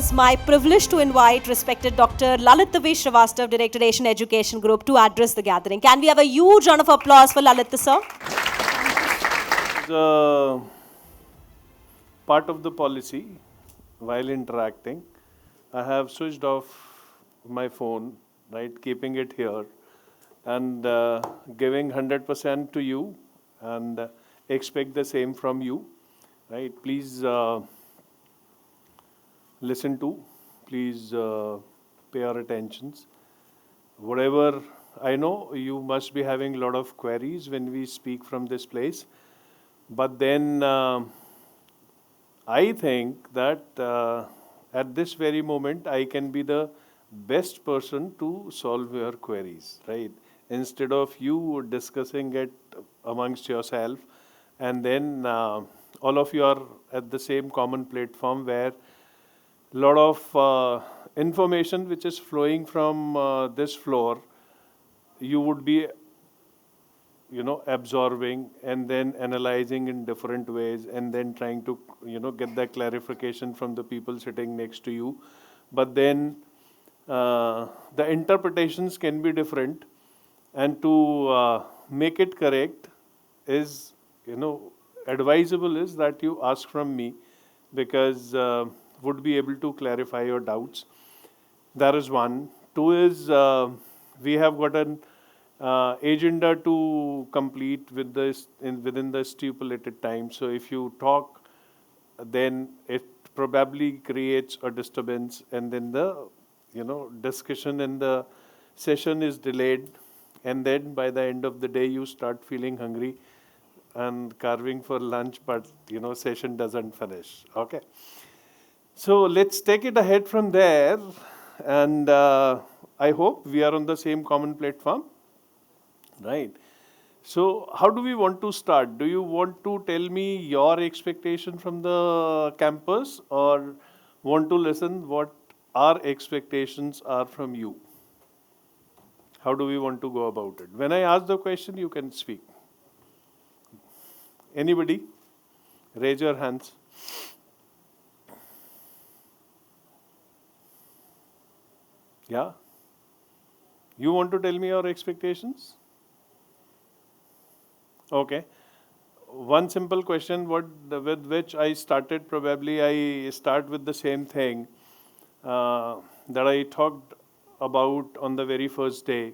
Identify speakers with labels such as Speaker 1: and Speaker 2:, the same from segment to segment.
Speaker 1: is my privilege to invite respected Dr. Lalitya Vir Srivastava, Director Asian Education Group, to address the gathering. Can we have a huge round of applause for Lalitya, sir?
Speaker 2: Part of the policy, while interacting, I have switched off my phone, right, keeping it here, and giving 100% to you, and expect the same from you, right? Please listen to, please pay your attentions. Whatever, I know you must be having a lot of queries when we speak from this place, but then I think that at this very moment I can be the best person to solve your queries, right? Instead of you discussing it amongst yourself, and then all of you are at the same common platform where a lot of information which is flowing from this floor, you would be absorbing and then analyzing in different ways, and then trying to get that clarification from the people sitting next to you. But then the interpretations can be different, and to make it correct is advisable is that you ask from me, because would be able to clarify your doubts. That is one. Two is we have got an agenda to complete with this within the stipulated time. So if you talk, then it probably creates a disturbance, and then the discussion in the session is delayed, and then by the end of the day you start feeling hungry and carving for lunch, but session doesn't finish. Okay. So let's take it ahead from there, and I hope we are on the same common platform, right? So how do we want to start? Do you want to tell me your expectation from the campus, or want to listen what our expectations are from you? How do we want to go about it? When I ask the question, you can speak. Anybody? Raise your hands. Yeah? You want to tell me your expectations? Okay. One simple question with which I started, probably I start with the same thing that I talked about on the very first day.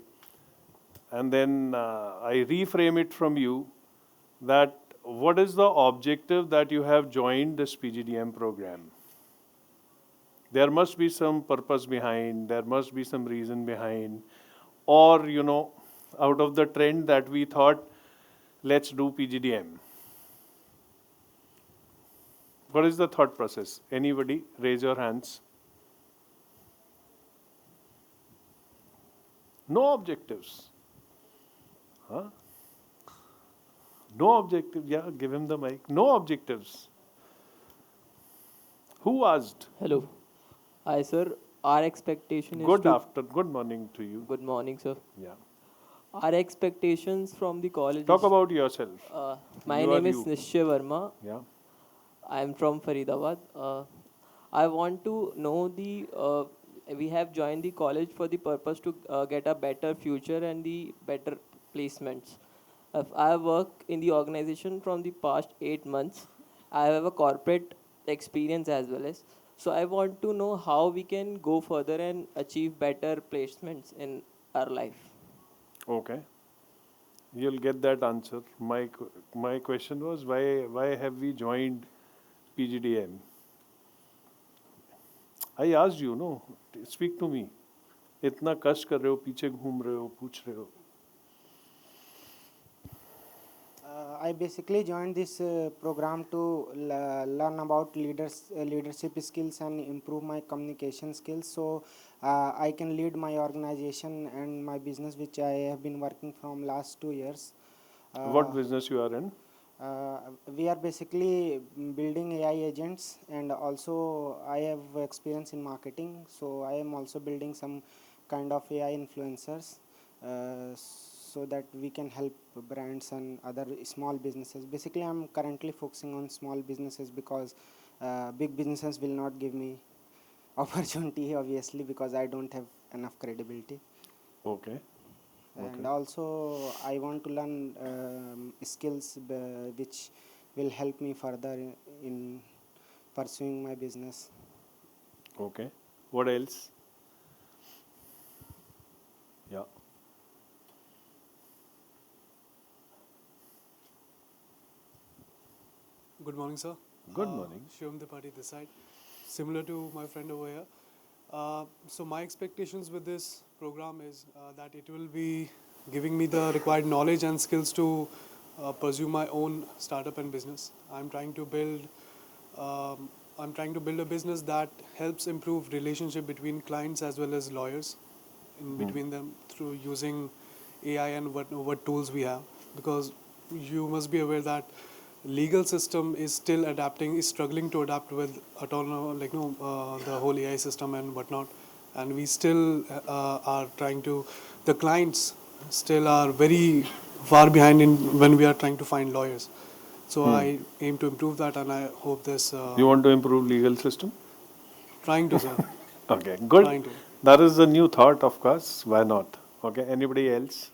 Speaker 2: And then I reframe it from you, that what is the objective that you have joined this PGDM program? There must be some purpose behind, there must be some reason behind, or out of the trend that we thought, let's do PGDM. What is the thought process? Anybody? Raise your hands. No objectives. Huh? No objective. Yeah, give him the mic. No objectives. Who asked?
Speaker 3: Hello. Hi, sir. Our expectation is
Speaker 2: Good morning to you.
Speaker 3: Good morning, sir.
Speaker 2: Yeah.
Speaker 3: Our expectations from the college.
Speaker 2: Talk about yourself.
Speaker 3: My name is Nishya Verma.
Speaker 2: Yeah.
Speaker 3: I am from Faridabad. I want to know we have joined the college for the purpose to get a better future and the better placements. I work in the organization from the past 8 months. I have a corporate experience as well as. So I want to know how we can go further and achieve better placements in our life.
Speaker 2: Okay. You'll get that answer. My question was, why have we joined PGDM? I asked you, no, speak to me. इतना कष्ट कर रहे हो, पीछे घूम रहे हो, पूछ रहे हो.
Speaker 4: I basically joined this program to learn about leadership skills and improve my communication skills, so I can lead my organization and my business, which I have been working from last 2 years.
Speaker 2: What business you are in?
Speaker 4: We are basically building AI agents, and also I have experience in marketing, so I am also building some kind of AI influencers, so that we can help brands and other small businesses. Basically, I'm currently focusing on small businesses because big businesses will not give me opportunity, obviously, because I don't have enough credibility.
Speaker 2: Okay.
Speaker 4: And also, I want to learn skills which will help me further in pursuing my business.
Speaker 2: Okay. What else? Yeah.
Speaker 5: Good morning, sir.
Speaker 2: Good morning.
Speaker 5: Shivam Dipati this side. Similar to my friend over here. So my expectations with this program is that it will be giving me the required knowledge and skills to pursue my own startup and business. I'm trying to build a business that helps improve relationship between clients as well as lawyers in between them through using AI and what tools we have, because you must be aware that legal system is still is struggling to adapt with the whole AI system and whatnot, and we still are trying to. The clients still are very far behind in when we are trying to find lawyers. So I aim to improve that, and I hope this.
Speaker 2: You want to improve legal system?
Speaker 5: Trying to, sir.
Speaker 2: Okay, good.
Speaker 5: Trying to.
Speaker 2: That is a new thought, of course. Why not? Okay, anybody else?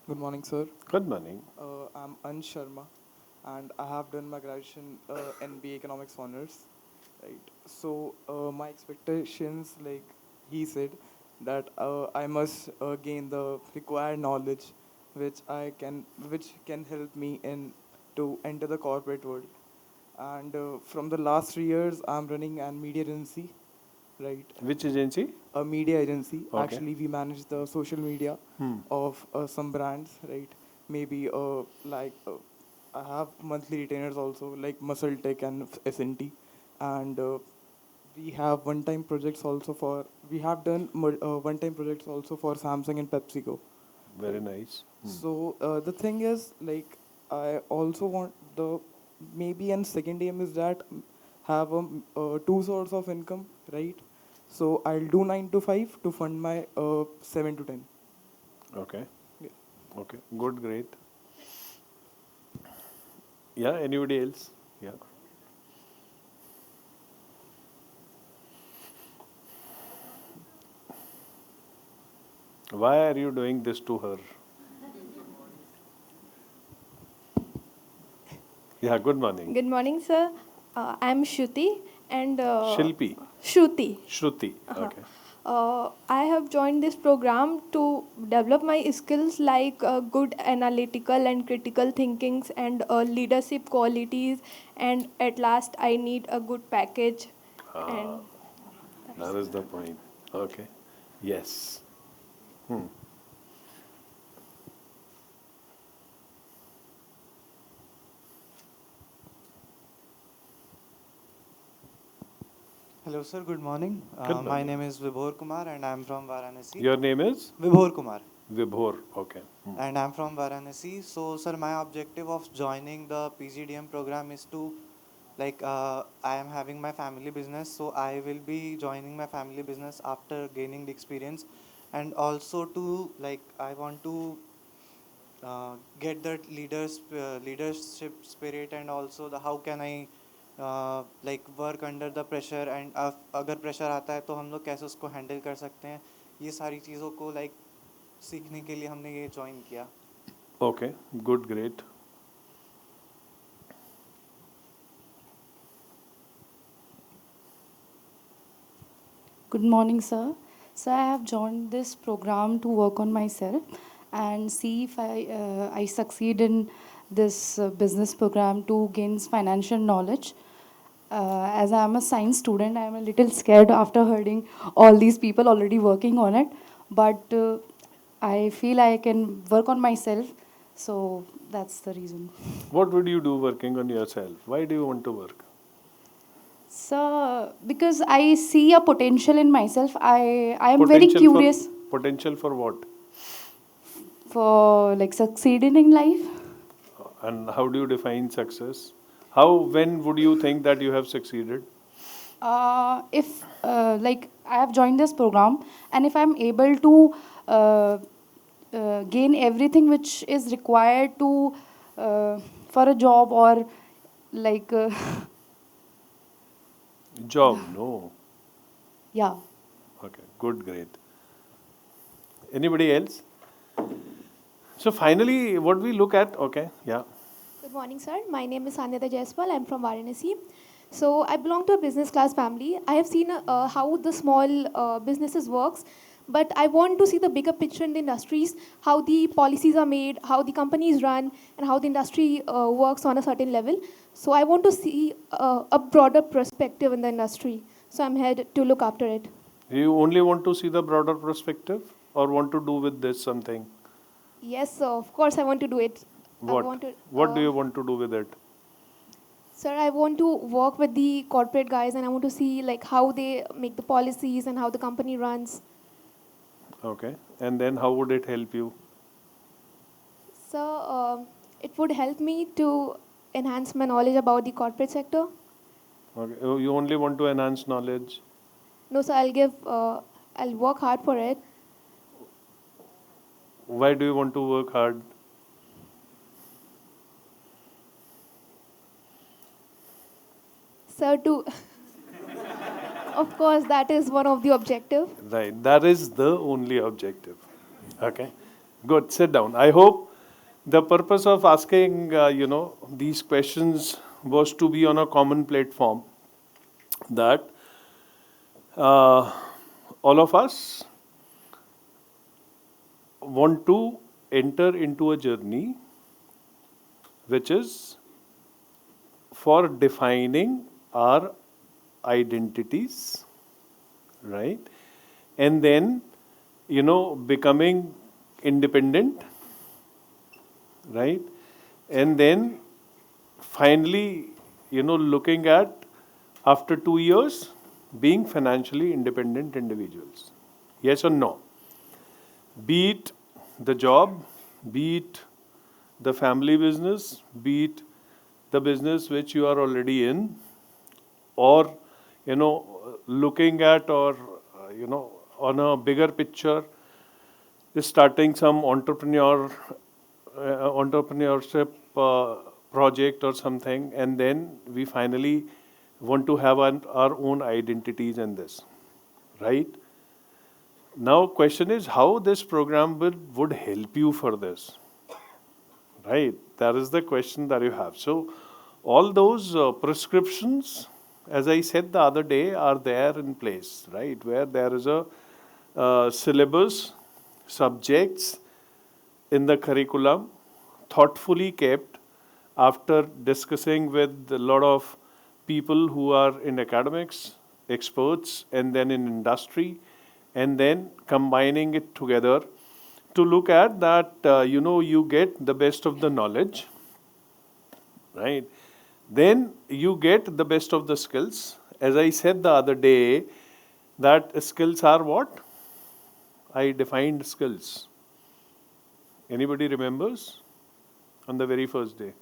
Speaker 6: Good morning, sir.
Speaker 2: Good morning.
Speaker 6: I'm Ansh Sharma, and I have done my graduation in BA Economics Honors. Right. So my expectations, like he said, that I must gain the required knowledge, which can help me in to enter the corporate world. And from the last 3 years, I'm running an media agency, right?
Speaker 2: Which agency?
Speaker 6: A media agency.
Speaker 2: Okay.
Speaker 6: Actually, we manage the social media of some brands, right? Maybe I have monthly retainers also, like Muscle Tech and SNT, and we have one-time projects also for. We have done one-time projects also for Samsung and PepsiCo.
Speaker 2: Very nice.
Speaker 6: So the thing is, like, I also want the maybe and second aim is that have two sources of income, right? So I'll do 9 to 5 to fund my 7 to 10.
Speaker 2: Okay.
Speaker 6: Yeah.
Speaker 2: Okay. Good. Great. Yeah. Anybody else? Yeah. Why are you doing this to her? Yeah. Good morning.
Speaker 7: Good morning, sir. I'm Shruti and
Speaker 2: Shilpi.
Speaker 7: Shruti.
Speaker 2: Shruti. Okay.
Speaker 7: I have joined this program to develop my skills like good analytical and critical thinkings and leadership qualities. And at last, I need a good package. And
Speaker 2: That is the point. Okay. Yes.
Speaker 8: Hello, sir. Good morning.
Speaker 2: Good
Speaker 8: My
Speaker 2: morning.
Speaker 8: name is Vibhor Kumar, and I'm from Varanasi.
Speaker 2: Your name is
Speaker 8: Vibhor Kumar,
Speaker 2: Vibhor. Okay.
Speaker 8: and I'm from Varanasi. So, sir, my objective of joining the PGDM program is to, I am having my family business, so I will be joining my family business after gaining the experience, and also to, I want to get that leadership spirit, and also the how can I work under the pressure and अगर pressure आता है तो हम लोग कैसे उसको handle कर सकते हैं, ये सारी चीज़ों को सीखने के लिए हमने ये ज्वाइन किया.
Speaker 2: Okay. Good. Great.
Speaker 9: Good morning, sir. So I have joined this program to work on myself and see if I succeed in this business program to gain financial knowledge. As I am a science student, I am a little scared after hearing all these people already working on it. But I feel I can work on myself, so that's the reason.
Speaker 2: What would you do working on yourself? Why do you want to work?
Speaker 9: So because I see a potential in myself, I am very curious
Speaker 2: Potential for what?
Speaker 9: for like succeeding in life.
Speaker 2: And how do you define success? When would you think that you have succeeded?
Speaker 9: If like I have joined this program, and if I'm able to gain everything which is required to for a job or like
Speaker 2: Job, no.
Speaker 9: yeah.
Speaker 2: Okay, good, great. Anybody else? So finally, what we look at, okay, yeah.
Speaker 7: Good morning, sir. My name is Sanyata Jaiswal. I'm from Varanasi. So I belong to a business class family. I have seen how the small businesses works, but I want to see the bigger picture in the industries, how the policies are made, how the companies run, and how the industry works on a certain level. So I want to see a broader perspective in the industry. So I'm here to look after it.
Speaker 2: You only want to see the broader perspective or want to do with this something?
Speaker 7: Yes, sir. Of course, I want to do it. I
Speaker 2: What?
Speaker 7: want to,
Speaker 2: What do you want to do with it?
Speaker 7: Sir, I want to work with the corporate guys and I want to see like how they make the policies and how the company runs.
Speaker 2: Okay. And then how would it help you?
Speaker 7: So it would help me to enhance my knowledge about the corporate sector.
Speaker 2: Okay. You only want to enhance knowledge?
Speaker 7: No, sir, I'll work hard for it.
Speaker 2: Why do you want to work hard?
Speaker 7: Sir, to, of course, that is one of the objective.
Speaker 2: Right. That is the only objective. Okay. Good. Sit down. I hope the purpose of asking, these questions was to be on a common platform that all of us want to enter into a journey which is for defining our identities, right? And then, becoming independent, right? And then finally, looking at after 2 years being financially independent individuals. Yes or no? Be it the job, be it the family business, be it the business which you are already in, or looking at or on a bigger picture, is starting some entrepreneurship project or something, and then we finally want to have our own identities in this, right? Now, question is how this program would help you for this, right? That is the question that you have. So, all those prescriptions, as I said the other day, are there in place, right? Where there is a syllabus, subjects in the curriculum, thoughtfully kept after discussing with a lot of people who are in academics, experts, and then in industry, and then combining it together to look at that, you get the best of the knowledge, right? Then you get the best of the skills. As I said the other day, that skills are what? I defined skills. Anybody remembers? On the very first day?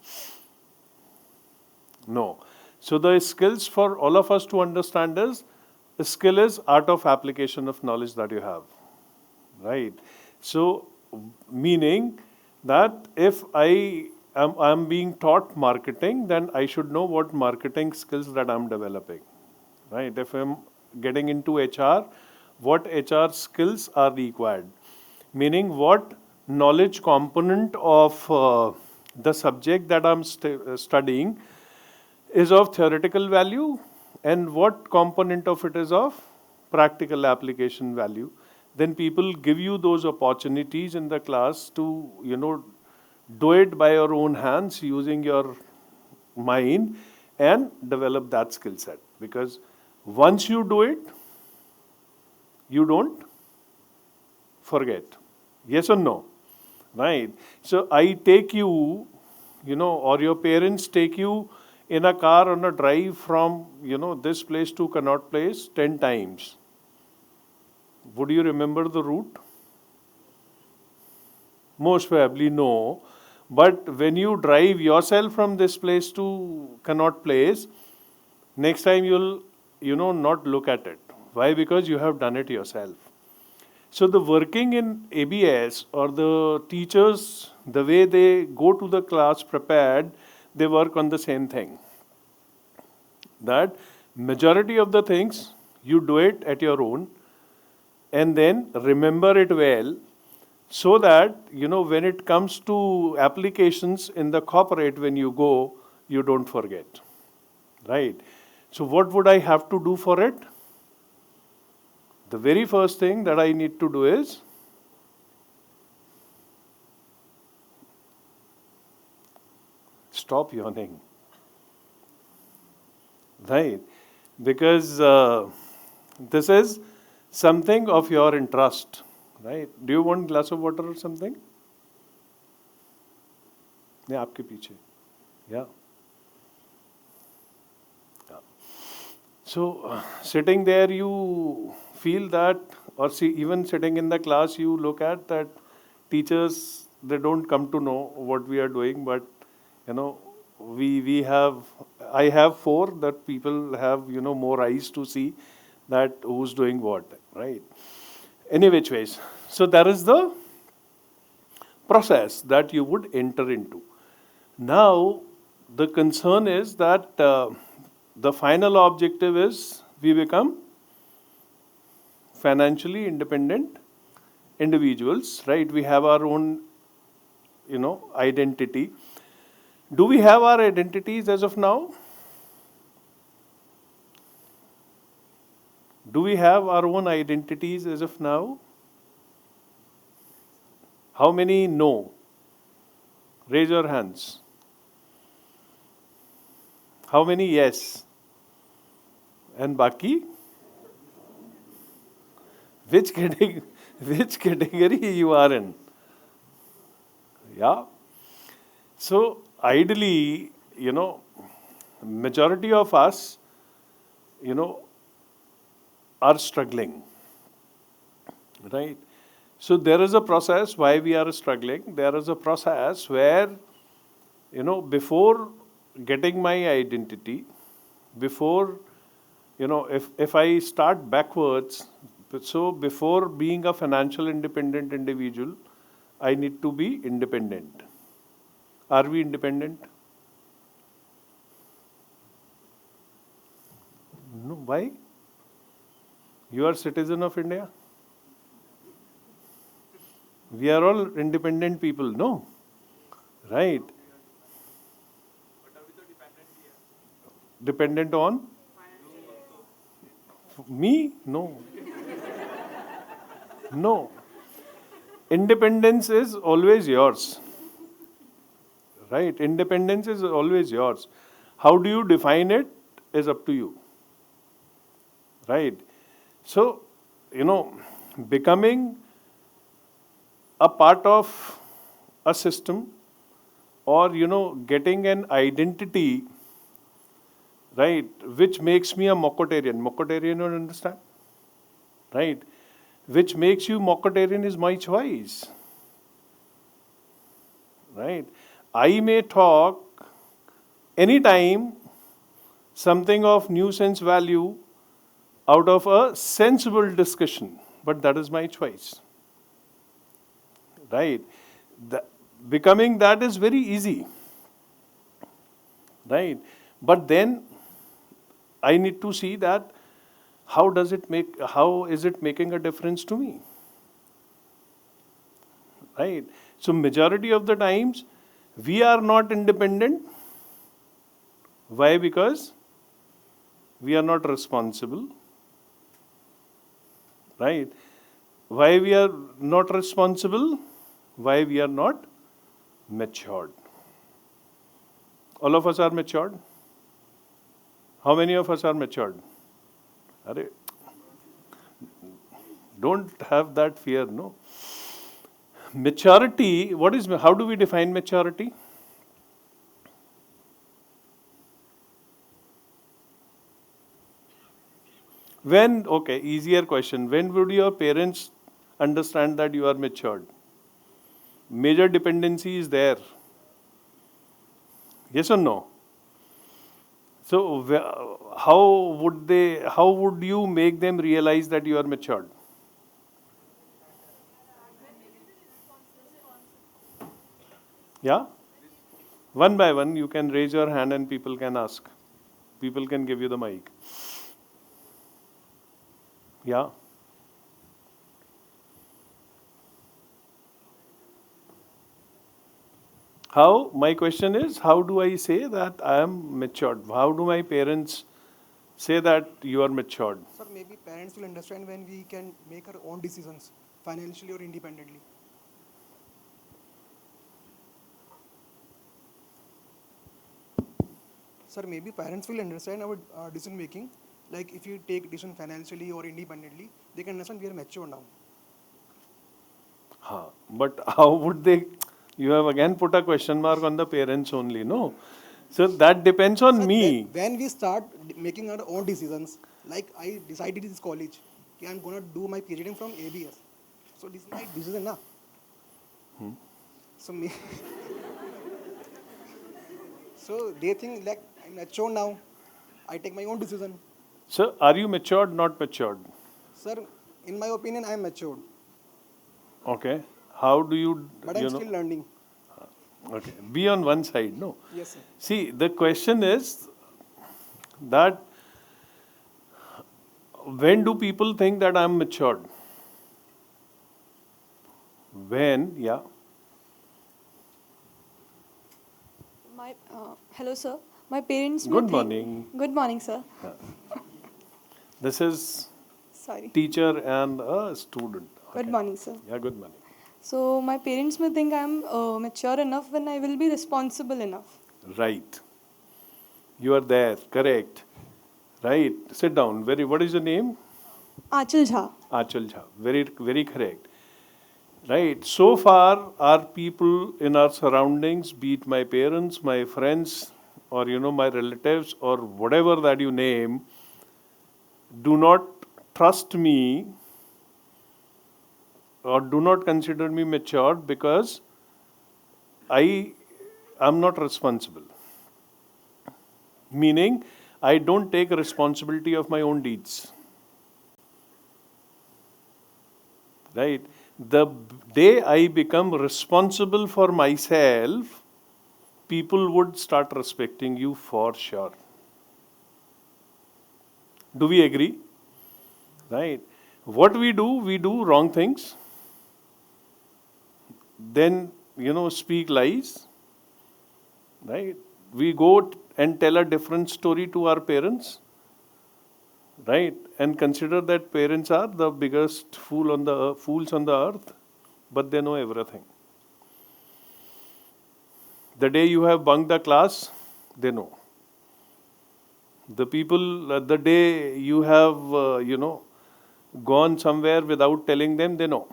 Speaker 2: No. So the skills for all of us to understand is, the skill is art of application of knowledge that you have, right? So meaning that if I'm being taught marketing, then I should know what marketing skills that I'm developing, right? If I'm getting into HR, what HR skills are required? Meaning what knowledge component of the subject that I'm studying is of theoretical value and what component of it is of practical application value. Then people give you those opportunities in the class to, do it by your own hands using your mind and develop that skill set. Because once you do it, you don't forget. Yes or no? Right? So I take you, or your parents take you in a car on a drive from, this place to Connaught Place 10 times. Would you remember the route? Most probably no. But when you drive yourself from this place to Connaught Place, next time you'll, not look at it. Why? Because you have done it yourself. So the working in ABS or the teachers, the way they go to the class prepared, they work on the same thing. That majority of the things you do it at your own and then remember it well so that when it comes to applications in the corporate, when you go, you don't forget, right? So what would I have to do for it? The very first thing that I need to do is stop yawning, right? Because this is something of your interest, right? Do you want glass of water or something? नहीं आपके पीछे, yeah. So sitting there, you feel that, or see, even sitting in the class, you look at that teachers, they don't come to know what we are doing, but we have, I have four, that people have more eyes to see that who's doing what, right? Any which ways. So that is the process that you would enter into. Now the concern is that the final objective is we become financially independent individuals, right? We have our own, identity. Do we have our identities as of now? Do we have our own identities as of now? How many no? Raise your hands. How many yes? And Baki? Which category you are in? Yeah. So ideally, majority of us, are struggling, right? So there is a process why we are struggling. There is a process where, before getting my identity, before, if I start backwards, so before being a financial independent individual, I need to be independent. Are we independent? No. Why? You are citizen of India. We are all independent people, no? Right? Dependent on? Me? No. No. Independence is always yours. Right? Independence is always yours. How do you define it is up to you. Right? So, becoming a part of a system or, getting an identity, right, which makes me a Mokotarian. Mokotarian, you understand? Right? Which makes you Mokotarian is my choice. Right? I may talk anytime something of nuisance value out of a sensible discussion, but that is my choice. Right? Becoming that is very easy. Right? But then I need to see that how is it making a difference to me? Right? So majority of the times we are not independent. Why? Because we are not responsible. Right? Why we are not responsible? Why we are not matured? All of us are matured. How many of us are matured? Don't have that fear, no. Maturity, how do we define maturity? Easier question. When would your parents understand that you are matured? Major dependency is there. Yes or no? So how would you make them realize that you are matured? Yeah? One by one, you can raise your hand and people can ask. People can give you the mic. Yeah? How, my question is, how do I say that I am matured? How do my parents say that you are matured?
Speaker 10: Sir, maybe parents will understand when we can make our own decisions, financially or independently. Sir, maybe parents will understand our decision making. Like if you take decision financially or independently, they can understand we are mature now.
Speaker 2: But how would they? You have again put a question mark on the parents only, no? So that depends on
Speaker 10: Sir,
Speaker 2: me.
Speaker 10: when we start making our own decisions, like I decided in this college, okay, I'm gonna do my PhD from ABS. So this is my decision, na? So me, so they think like I'm mature now. I take my own decision.
Speaker 2: So are you matured, not matured?
Speaker 10: Sir, in my opinion, I am matured,
Speaker 2: Okay. How do you,
Speaker 10: but I'm still learning.
Speaker 2: okay, be on one side, no?
Speaker 10: Yes, sir.
Speaker 2: See, the question is that when do people think that I'm matured? When, yeah.
Speaker 11: Hello, sir. My parents.
Speaker 2: Good morning.
Speaker 11: Good morning, sir.
Speaker 2: This is
Speaker 11: Sorry.
Speaker 2: teacher and a student.
Speaker 11: Good
Speaker 2: Okay.
Speaker 11: morning, sir.
Speaker 2: Yeah, good morning.
Speaker 11: So my parents may think I'm mature enough when I will be responsible enough.
Speaker 2: Right. You are there, correct. Right. Sit down. What is your name?
Speaker 11: Achal Jha.
Speaker 2: Achal Jha. Very correct. Right. So far, our people in our surroundings, be it my parents, my friends, or my relatives, or whatever that you name, do not trust me or do not consider me matured because I am not responsible. Meaning, I don't take responsibility of my own deeds. Right? The day I become responsible for myself, people would start respecting you for sure. Do we agree? Right? What we do wrong things, then, speak lies, right? We go and tell a different story to our parents, right? And consider that parents are the biggest fools on the earth, but they know everything. The day you have bunked the class, they know. The people, the day you have, gone somewhere without telling them, they know.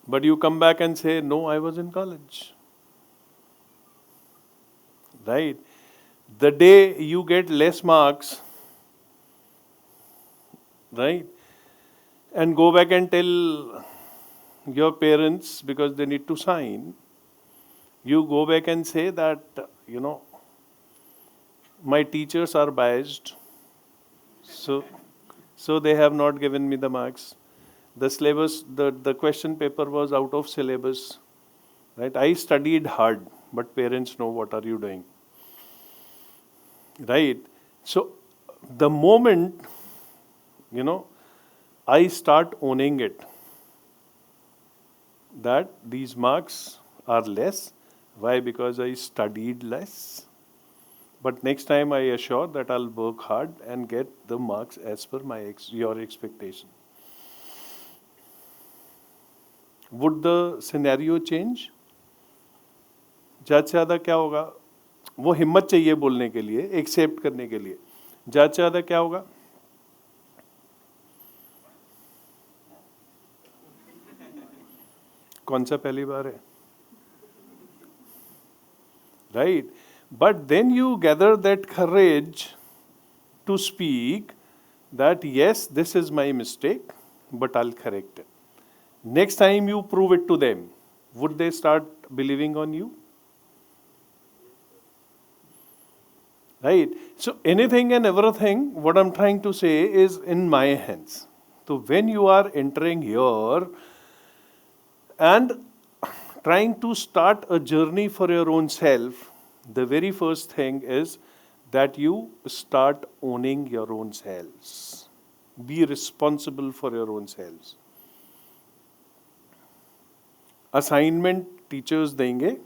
Speaker 2: But you come back and say, no, I was in college. Right? The day you get less marks, right? And go back and tell your parents because they need to sign, you go back and say that, my teachers are biased, so they have not given me the marks. The syllabus, the question paper was out of syllabus, right? I studied hard, but parents know what are you doing, right? So the moment, I start owning it, that these marks are less. Why? Because I studied less. But next time I assure that I'll work hard and get the marks as per your expectation. Would the scenario change? ज़्यादा से ज़्यादा क्या होगा? वो हिम्मत चाहिए बोलने के लिए, एक्सेप्ट करने के लिए. ज़्यादा से ज़्यादा क्या होगा? कौन सा पहली बार है? Right? But then you gather that courage to speak that yes, this is my mistake, but I'll correct it. Next time you prove it to them, would they start believing on you? Right? So anything and everything, what I'm trying to say is in my hands. So when you are entering here and trying to start a journey for your own self, the very first thing is that you start owning your own selves. Be responsible for your own selves. Assignment teachers देंगे,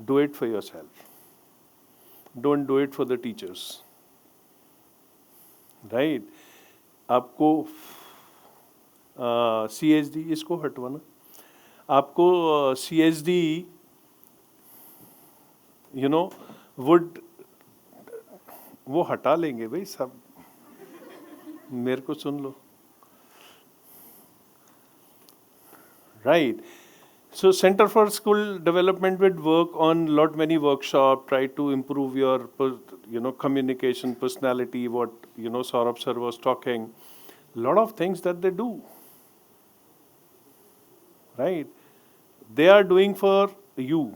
Speaker 2: do it for yourself. Don't do it for the teachers. Right? आपको CSD इसको हटवाना, आपको CSD would वो हटा लेंगे भाई सब, मेरे को सुन लो. Right. So Center for School Development would work on many workshops, try to improve your communication, personality, what Saurabh sir was talking. Lot of things that they do. Right. They are doing for you.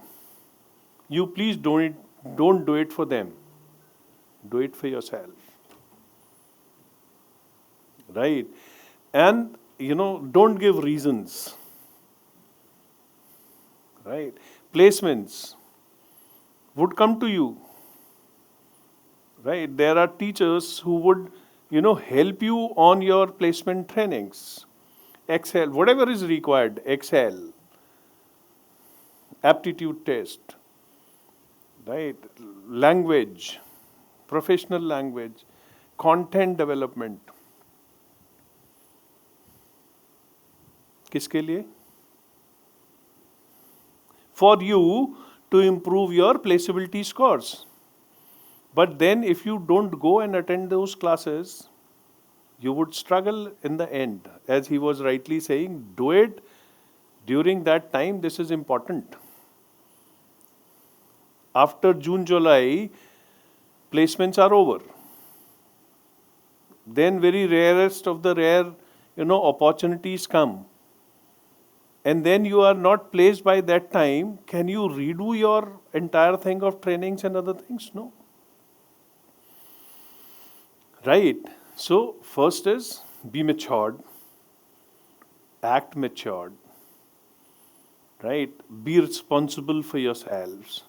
Speaker 2: You please don't do it for them. Do it for yourself. Right. And don't give reasons. Right. Placements would come to you. Right. There are teachers who would, help you on your placement trainings. Excel, whatever is required, Excel, aptitude test, right? Language, professional language, content development. किसके लिए? For you to improve your placeability scores. But then if you don't go and attend those classes, you would struggle in the end. As he was rightly saying, do it during that time. This is important. After June, July, placements are over. Then very rarest of the rare, opportunities come. And then you are not placed by that time. Can you redo your entire thing of trainings and other things? No. Right. So first is be matured, act matured, right? Be responsible for yourselves,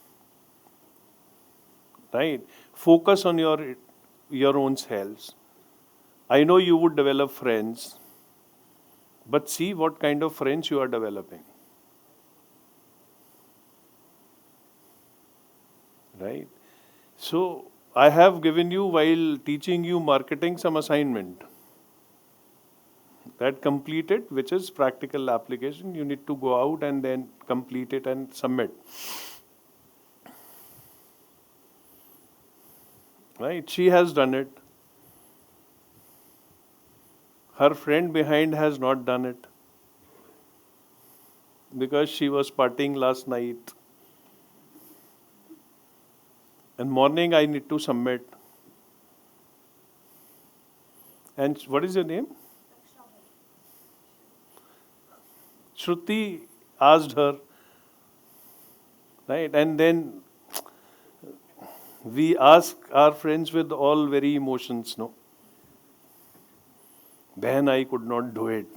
Speaker 2: right? Focus on your own selves. I know you would develop friends, but see what kind of friends you are developing, right? So I have given you, while teaching you marketing, some assignment. That complete it, which is practical application. You need to go out and then complete it and submit. Right? She has done it. Her friend behind has not done it, because she was partying last night. And morning I need to submit. And what is your name? Shruti asked her, right? And then we ask our friends with all very emotions, no? Behan, I could not do it.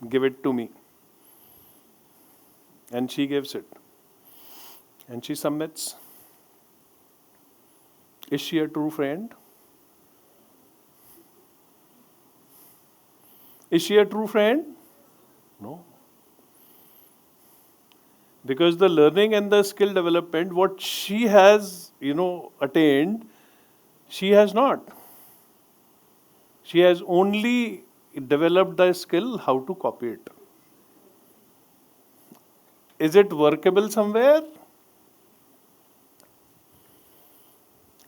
Speaker 2: Give it to me. And she gives it. And she submits. Is she a true friend? Is she a true friend? No. Because the learning and the skill development, what she has, attained, she has not. She has only developed the skill how to copy it. Is it workable somewhere?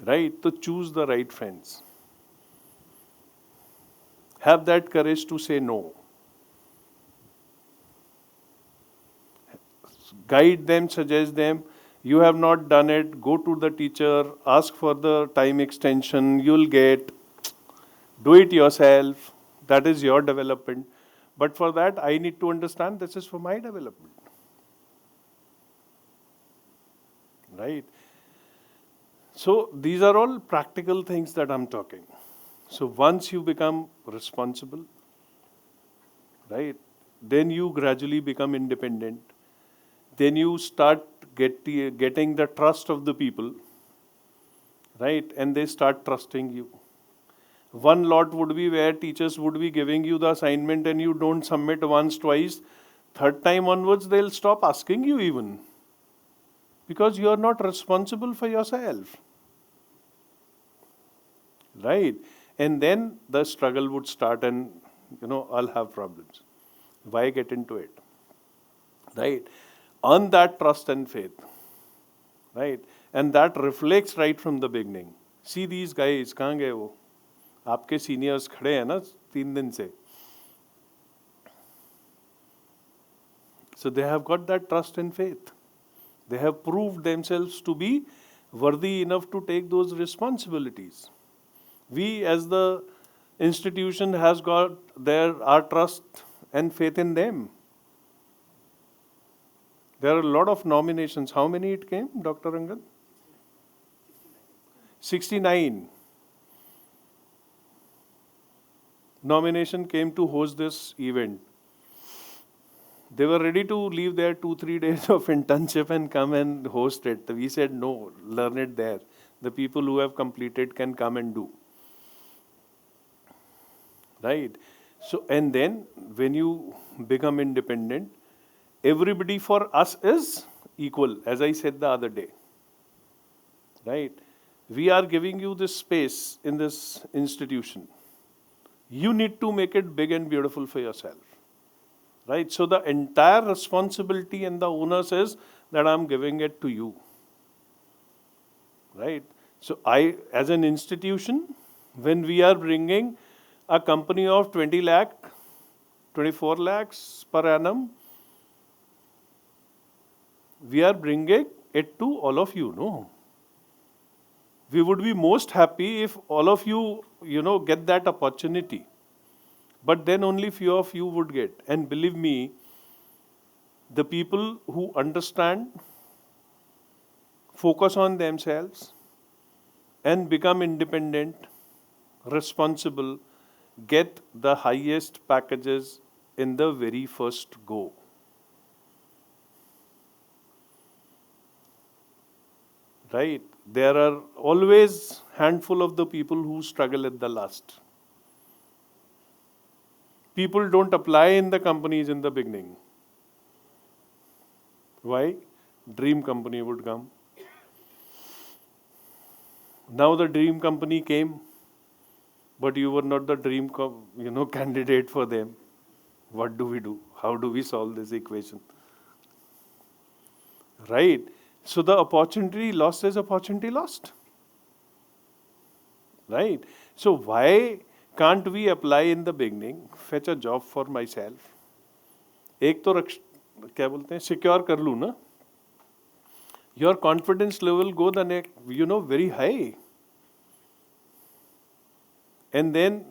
Speaker 2: Right? So choose the right friends. Have that courage to say no. Guide them, suggest them. You have not done it, go to the teacher, ask for the time extension, you'll get. Do it yourself. That is your development. But for that, I need to understand this is for my development. Right? So these are all practical things that I'm talking. So once you become responsible, right? Then you gradually become independent. Then you start getting the trust of the people, right? And they start trusting you. One lot would be where teachers would be giving you the assignment and you don't submit once, twice. Third time onwards, they'll stop asking you even, because you are not responsible for yourself, right? And then the struggle would start, and I'll have problems. Why get into it, right? Earn that trust and faith, right? And that reflects right from the beginning. See these guys, कहाँ गए वो? आपके seniors खड़े हैं ना 3 दिन से. So they have got that trust and faith. They have proved themselves to be worthy enough to take those responsibilities. We as the institution has got our trust and faith in them. There are a lot of nominations. How many it came, Dr. Angad? 69. Nomination came to host this event. They were ready to leave their 2-3 days of internship and come and host it. We said, no, learn it there. The people who have completed can come and do. Right? So, and then when you become independent, everybody for us is equal, as I said the other day. Right? We are giving you this space in this institution. You need to make it big and beautiful for yourself. Right? So the entire responsibility and the onus is that I'm giving it to you. Right? So I, as an institution, when we are bringing a company of 20 lakh, 24 lakhs per annum, we are bringing it to all of you, no? We would be most happy if all of you, get that opportunity. But then only few of you would get. And believe me, the people who understand, focus on themselves, and become independent, responsible, get the highest packages in the very first go. Right? There are always handful of the people who struggle at the last. People don't apply in the companies in the beginning. Why? Dream company would come. Now the dream company came, but you were not the dream candidate for them. What do we do? How do we solve this equation? Right? So the opportunity lost is opportunity lost. Right? So why can't we apply in the beginning, fetch a job for myself? एक तो क्या बोलते हैं, secure कर लूँ ना? Your confidence level go the next, very high. And then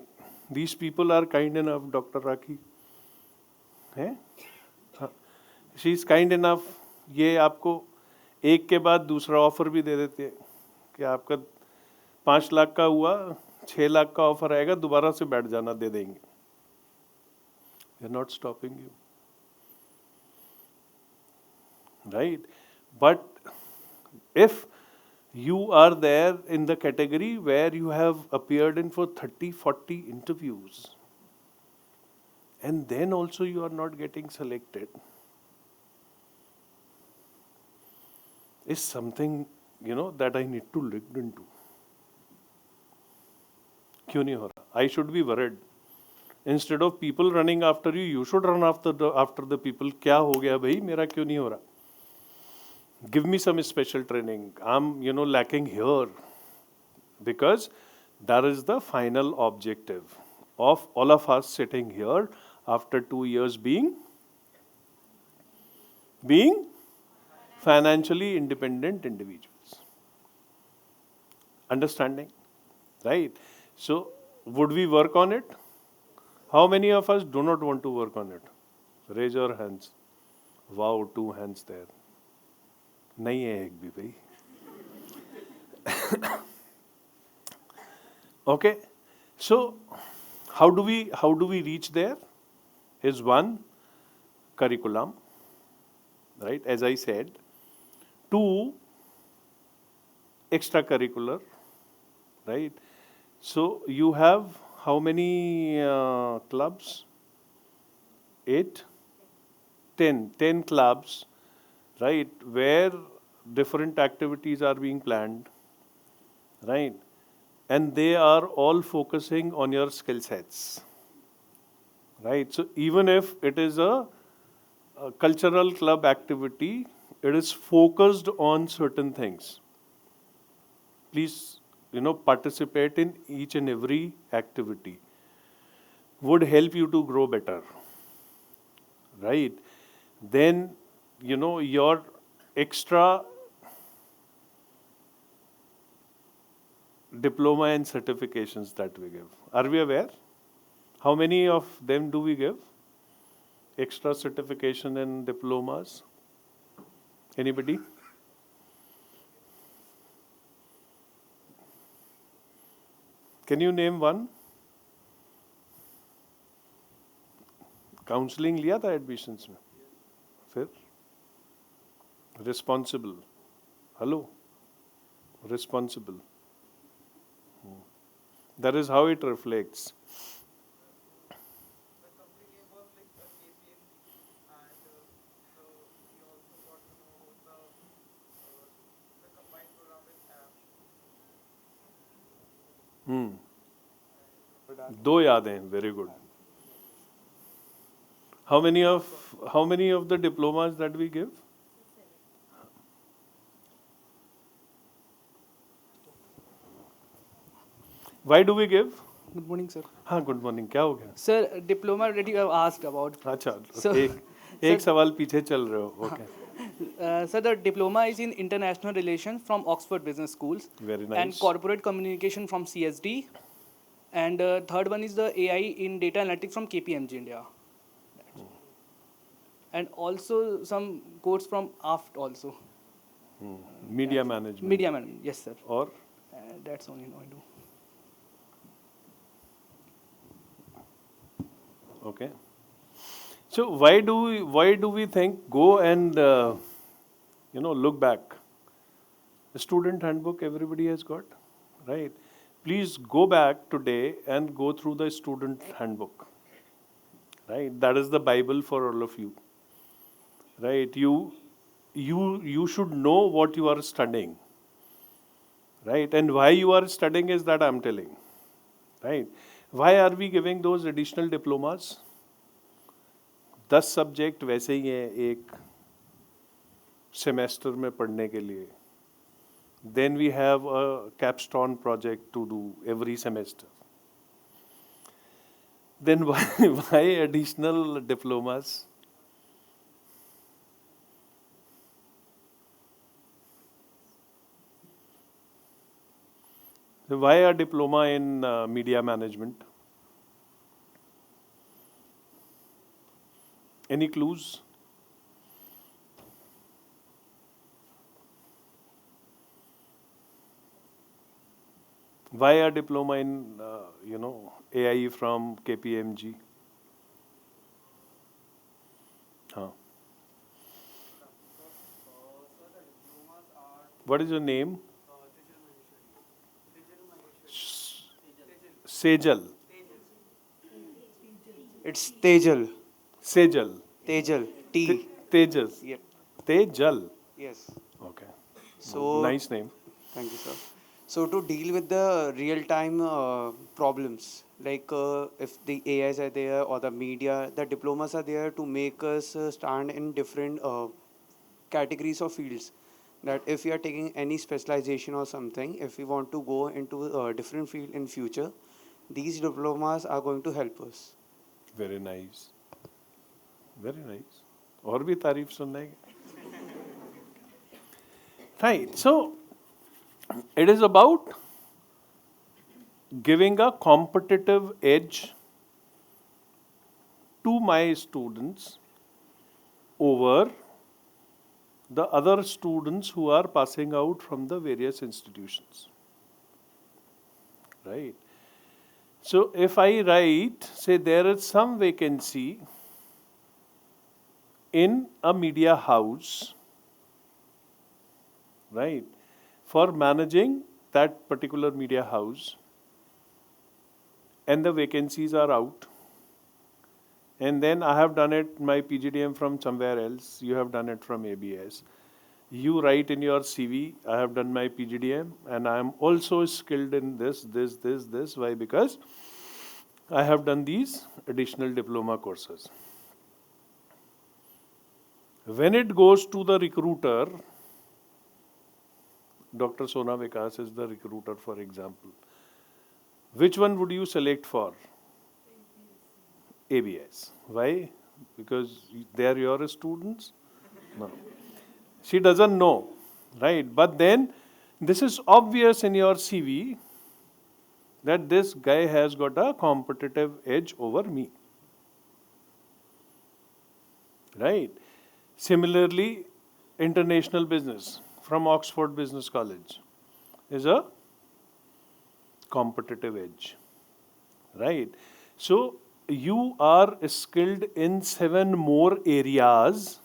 Speaker 2: these people are kind enough, Dr. Rakhi. She is kind enough. ये आपको एक के बाद दूसरा ऑफर भी दे देते हैं कि आपका 5 लाख का हुआ, 6 लाख का ऑफर आएगा, दोबारा से बैठ जाना, दे देंगे. They are not stopping you. Right? But if you are there in the category where you have appeared in for 30, 40 interviews, and then also you are not getting selected, is something, that I need to look into. क्यों नहीं हो रहा? I should be worried. Instead of people running after you, you should run after the people. क्या हो गया भाई? मेरा क्यों नहीं हो रहा? Give me some special training. I'm, lacking here. Because that is the final objective of all of us sitting here after 2 years being financially independent individuals. Understanding? Right? So, would we work on it? How many of us do not want to work on it? Raise your hands. Wow, 2 hands there. नहीं है एक भी भाई. Okay, so how do we reach there? is one, curriculum, right, as I said. Two, extracurricular, right? So you have how many clubs? 8? 10 clubs, right, where different activities are being planned, right? And they are all focusing on your skill sets, right? So even if it is a cultural club activity, it is focused on certain things. Please, participate in each and every activity. Would help you to grow better, right? Then, your extra diploma and certifications that we give. Are we aware? How many of them do we give? Extra certification and diplomas? Anybody? Can you name one? Counselling लिया था admissions में फिर responsible hello responsible that is how it reflects दो यादें very good How many of the diplomas that we give? Why do we give?
Speaker 10: Good morning, sir.
Speaker 2: हाँ good morning. क्या हो गया?
Speaker 10: Sir, diploma that you have asked about.
Speaker 2: अच्छा
Speaker 10: So-
Speaker 2: एक सवाल पीछे चल रहे हो. Okay.
Speaker 10: Sir, the diploma is in international relations from Oxford Business Schools.
Speaker 2: Very nice.
Speaker 10: And corporate communication from CSD. And third one is the AI in data analytics from KPMG India. And also some course from AFT also.
Speaker 2: Media management.
Speaker 10: Media management, yes sir.
Speaker 2: Or?
Speaker 10: That's only I do.
Speaker 2: Okay. So why do we think go and look back? The student handbook everybody has got, right? Please go back today and go through the student handbook, right? That is the Bible for all of you, right? You should know what you are studying, right? And why you are studying is that I'm telling, right? Why are we giving those additional diplomas? 10 subject वैसे ही हैं एक semester में पढ़ने के लिए. Then we have a capstone project to do every semester. Then why additional diplomas? Why a diploma in media management? Any clues? Why a diploma in AI from KPMG? Huh. What is your name? Sejal.
Speaker 12: It's Tejal.
Speaker 2: Sejal.
Speaker 12: Tejal. T.
Speaker 2: Tejas.
Speaker 12: Yep.
Speaker 2: Tejal.
Speaker 12: Yes.
Speaker 2: Okay.
Speaker 12: So
Speaker 2: Nice name.
Speaker 12: Thank you, sir. So to deal with the real-time problems, like if the AIs are there or the media, the diplomas are there to make us stand in different categories of fields. That if we are taking any specialization or something, if we want to go into a different field in future, these diplomas are going to help us.
Speaker 2: Very nice. Very nice. और भी तारीफ सुनने के. Right. So it is about giving a competitive edge to my students over the other students who are passing out from the various institutions. Right. So if I write, say there is some vacancy in a media house, right, for managing that particular media house, and the vacancies are out, and then I have done it, my PGDM from somewhere else, you have done it from ABS. You write in your CV, I have done my PGDM and I am also skilled in this. Why? Because I have done these additional diploma courses. When it goes to the recruiter, Dr. Sona Vikas is the recruiter, for example. Which one would you select for? ABS. Why? Because they are your students? No. She doesn't know, right? But then this is obvious in your CV that this guy has got a competitive edge over me, right? Similarly, international business from Oxford Business College is a competitive edge, right? So you are skilled in 7 more areas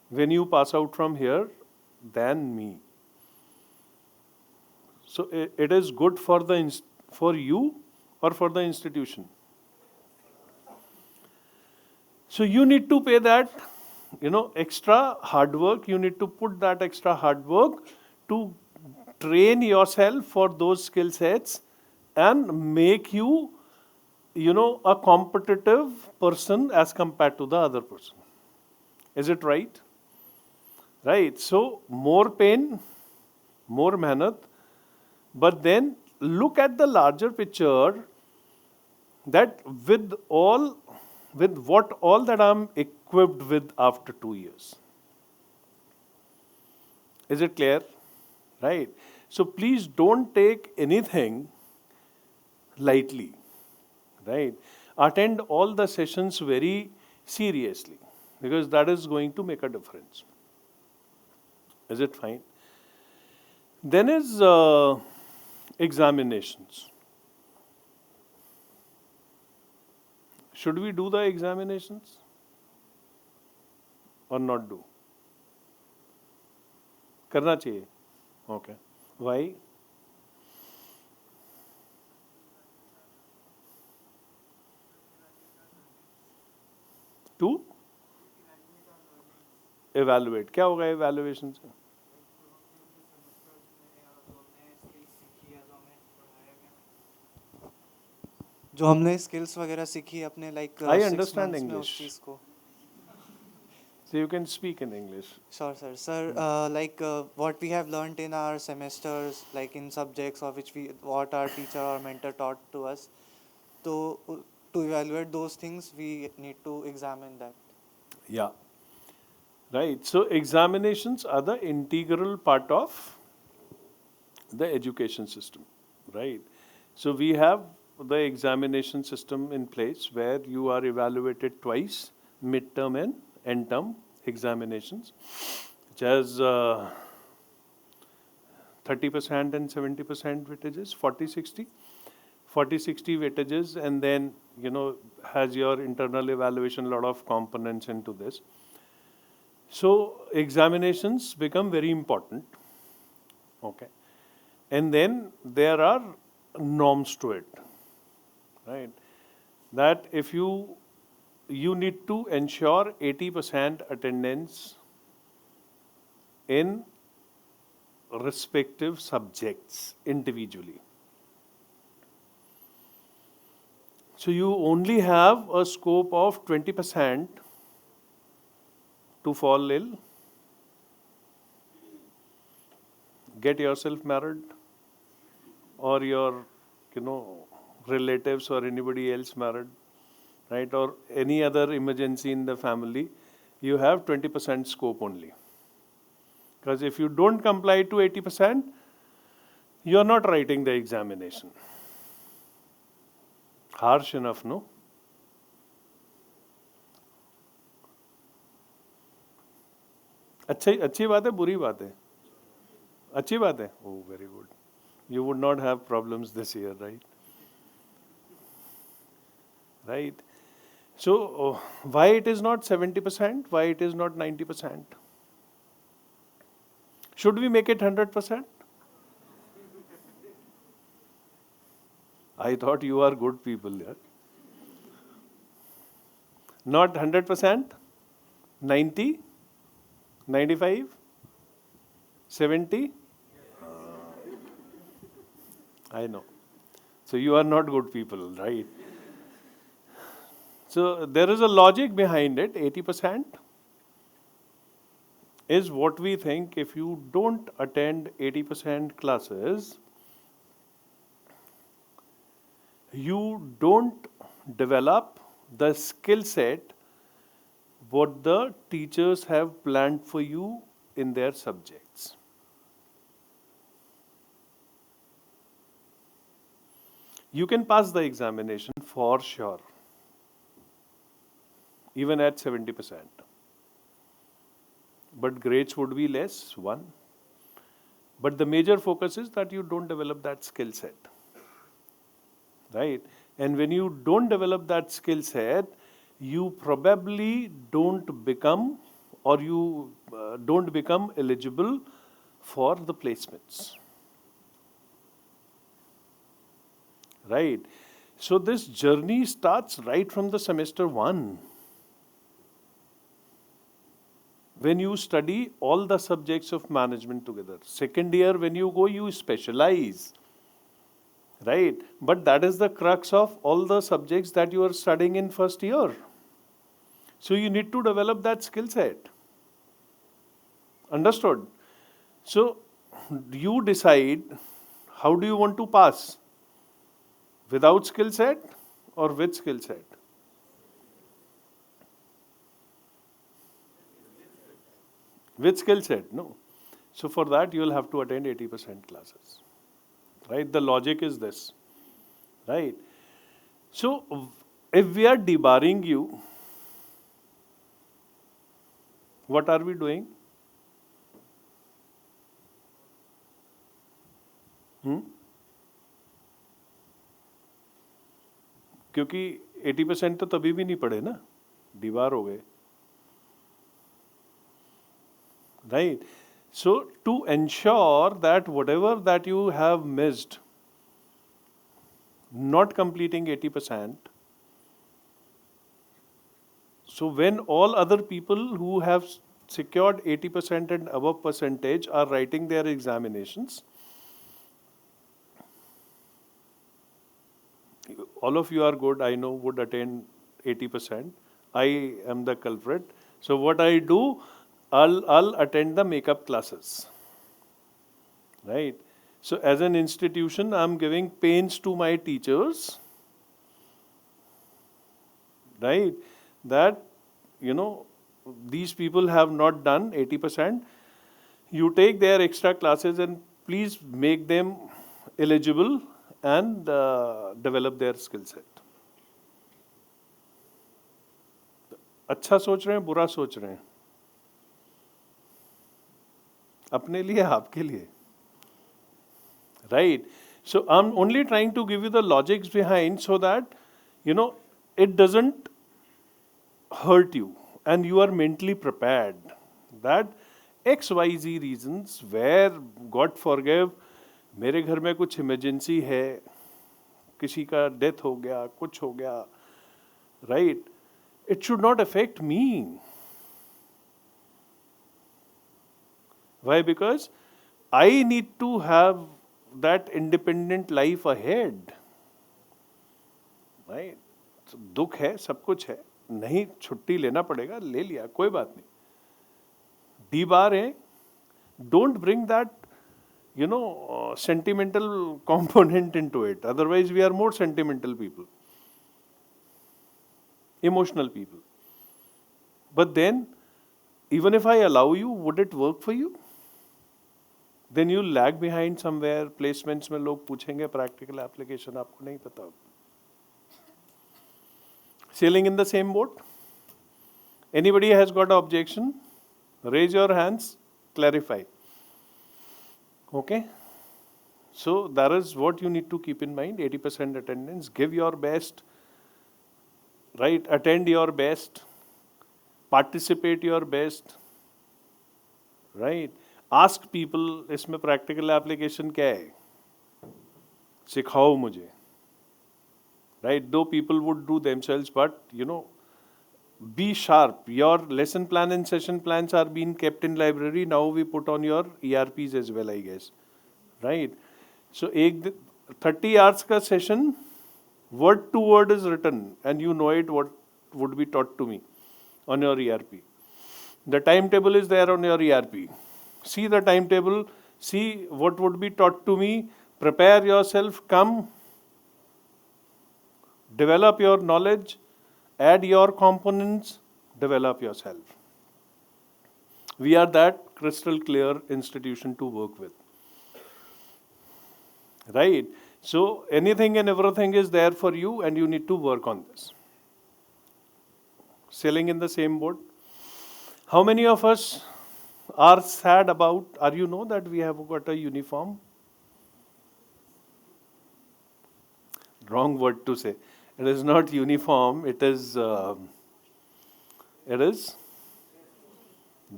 Speaker 2: when you pass out from here than me. So it is good for for you or for the institution. So you need to pay that, extra hard work. You need to put that extra hard work to train yourself for those skill sets and make you, a competitive person as compared to the other person. Is it right? Right. So more pain, more mehnat, but then look at the larger picture that with what all that I'm equipped with after 2 years. Is it clear? Right. So please don't take anything lightly. Right. Attend all the sessions very seriously because that is going to make a difference. Is it fine? Then is examinations. Should we do the examinations or not do? करना चाहिए. Okay. Why? To evaluate. क्या होगा evaluation से?
Speaker 8: जो हमने skills वगैरह सीखी अपने like
Speaker 2: I
Speaker 8: 6
Speaker 2: understand
Speaker 8: months में
Speaker 2: English.
Speaker 8: उस चीज़ को.
Speaker 2: So you can speak in English.
Speaker 8: Sure, sir. Sir, what we have learnt in our semesters, like in subjects of what our teacher or mentor taught to us, to evaluate those things, we need to examine that.
Speaker 2: Yeah. Right. So examinations are the integral part of the education system. Right. So we have the examination system in place where you are evaluated twice, midterm and end term examinations, which has 30% and 70% weightages, 40-60. 40-60 weightages, and then, has your internal evaluation, a lot of components into this. So examinations become very important. Okay. And then there are norms to it, right? That if you need to ensure 80% attendance in respective subjects individually. So you only have a scope of 20% to fall ill, get yourself married, or your, relatives or anybody else married, right? Or any other emergency in the family, you have 20% scope only. Because if you don't comply to 80%, you're not writing the examination. Harsh enough, no? अच्छी बात है, बुरी बात है? अच्छी बात है? Oh, very good. You would not have problems this year, right? Right? So why it is not 70%? Why it is not 90%? Should we make it 100%? I thought you are good people, yeah. Not 100%? 90? 95? 70? I know. So you are not good people, right? So there is a logic behind it. 80% is what we think. If you don't attend 80% classes, you don't develop the skill set what the teachers have planned for you in their subjects. You can pass the examination for sure, even at 70%. But grades would be less, one. But the major focus is that you don't develop that skill set. Right? And when you don't develop that skill set, you probably don't become, or you don't become eligible for the placements. Right? So this journey starts right from the semester 1. When you study all the subjects of management together. Second year, when you go, you specialize. Right? But that is the crux of all the subjects that you are studying in first year. So you need to develop that skill set. Understood? So you decide how do you want to pass? Without skill set or with skill set? With skill set, no. So for that you will have to attend 80% classes. Right? The logic is this. Right? So if we are debarring you, what are we doing? क्योंकि 80% तो तभी भी नहीं पढ़े ना, दीवार हो गए. Right? So to ensure that whatever that you have missed, not completing 80%, so when all other people who have secured 80% and above percentage are writing their examinations, all of you are good, I know, would attain 80%. I am the culprit. So what I do, I'll attend the makeup classes. Right? So as an institution, I'm giving pains to my teachers. Right? That, these people have not done 80%. You take their extra classes and please make them eligible and develop their skill set. अच्छा सोच रहे हैं, बुरा सोच रहे हैं? अपने लिए, आपके लिए. Right? So I'm only trying to give you the logics behind so that, it doesn't hurt you and you are mentally prepared that XYZ reasons where, God forgive, मेरे घर में कुछ इमरजेंसी है, किसी का डेथ हो गया, कुछ हो गया, right? It should not affect me. Why? Because I need to have that independent life ahead. Right? So, दुख है, सब कुछ है, नहीं छुट्टी लेना पड़ेगा, ले लिया, कोई बात नहीं. D-bar है, don't bring that sentimental component into it. Otherwise, we are more sentimental people, emotional people. But then, even if I allow you, would it work for you? Then you lag behind somewhere. Placements में लोग पूछेंगे practical application आपको नहीं पता. Sailing in the same boat? Anybody has got an objection? Raise your hands. Clarify. Okay? So that is what you need to keep in mind. 80% attendance. Give your best. right? Attend your best, participate your best, right? Ask people, इसमें practical application क्या है? सिखाओ मुझे, right? Though people would do themselves, but be sharp. Your lesson plan and session plans are being kept in library. Now we put on your ERPs as well, I guess, right? So 30 hours का session, word to word is written, and you know it what would be taught to me on your ERP. The timetable is there on your ERP. See the timetable, see what would be taught to me, prepare yourself, come, develop your knowledge, add your components, develop yourself. We are that crystal clear institution to work with. Right? So anything and everything is there for you, and you need to work on this. Sailing in the same boat. How many of us are sad about, that we have got a uniform? Wrong word to say. It is not uniform, it is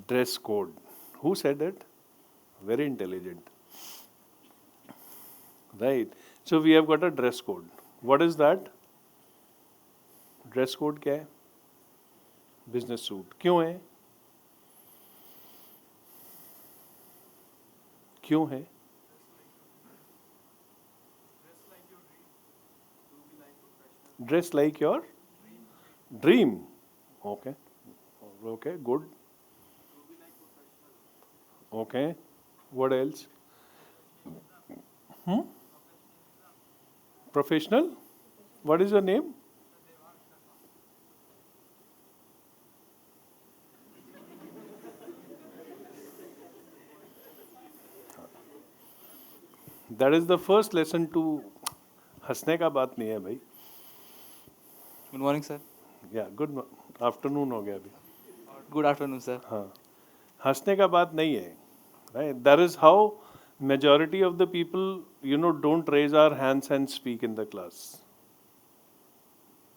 Speaker 2: dress code. Who said it? Very intelligent. Right. So we have got a dress code. What is that? Dress code क्या है? Business suit. क्यों है? क्यों है? Dress like your dream. Okay. Okay, good. Okay. What else? Professional? What is your name? That is the first lesson to हंसने का बात नहीं है भाई.
Speaker 13: Good morning, sir.
Speaker 2: Yeah, good afternoon हो गया अभी.
Speaker 13: Good afternoon, sir.
Speaker 2: हाँ, हंसने का बात नहीं है. Right? That is how majority of the people, don't raise our hands and speak in the class.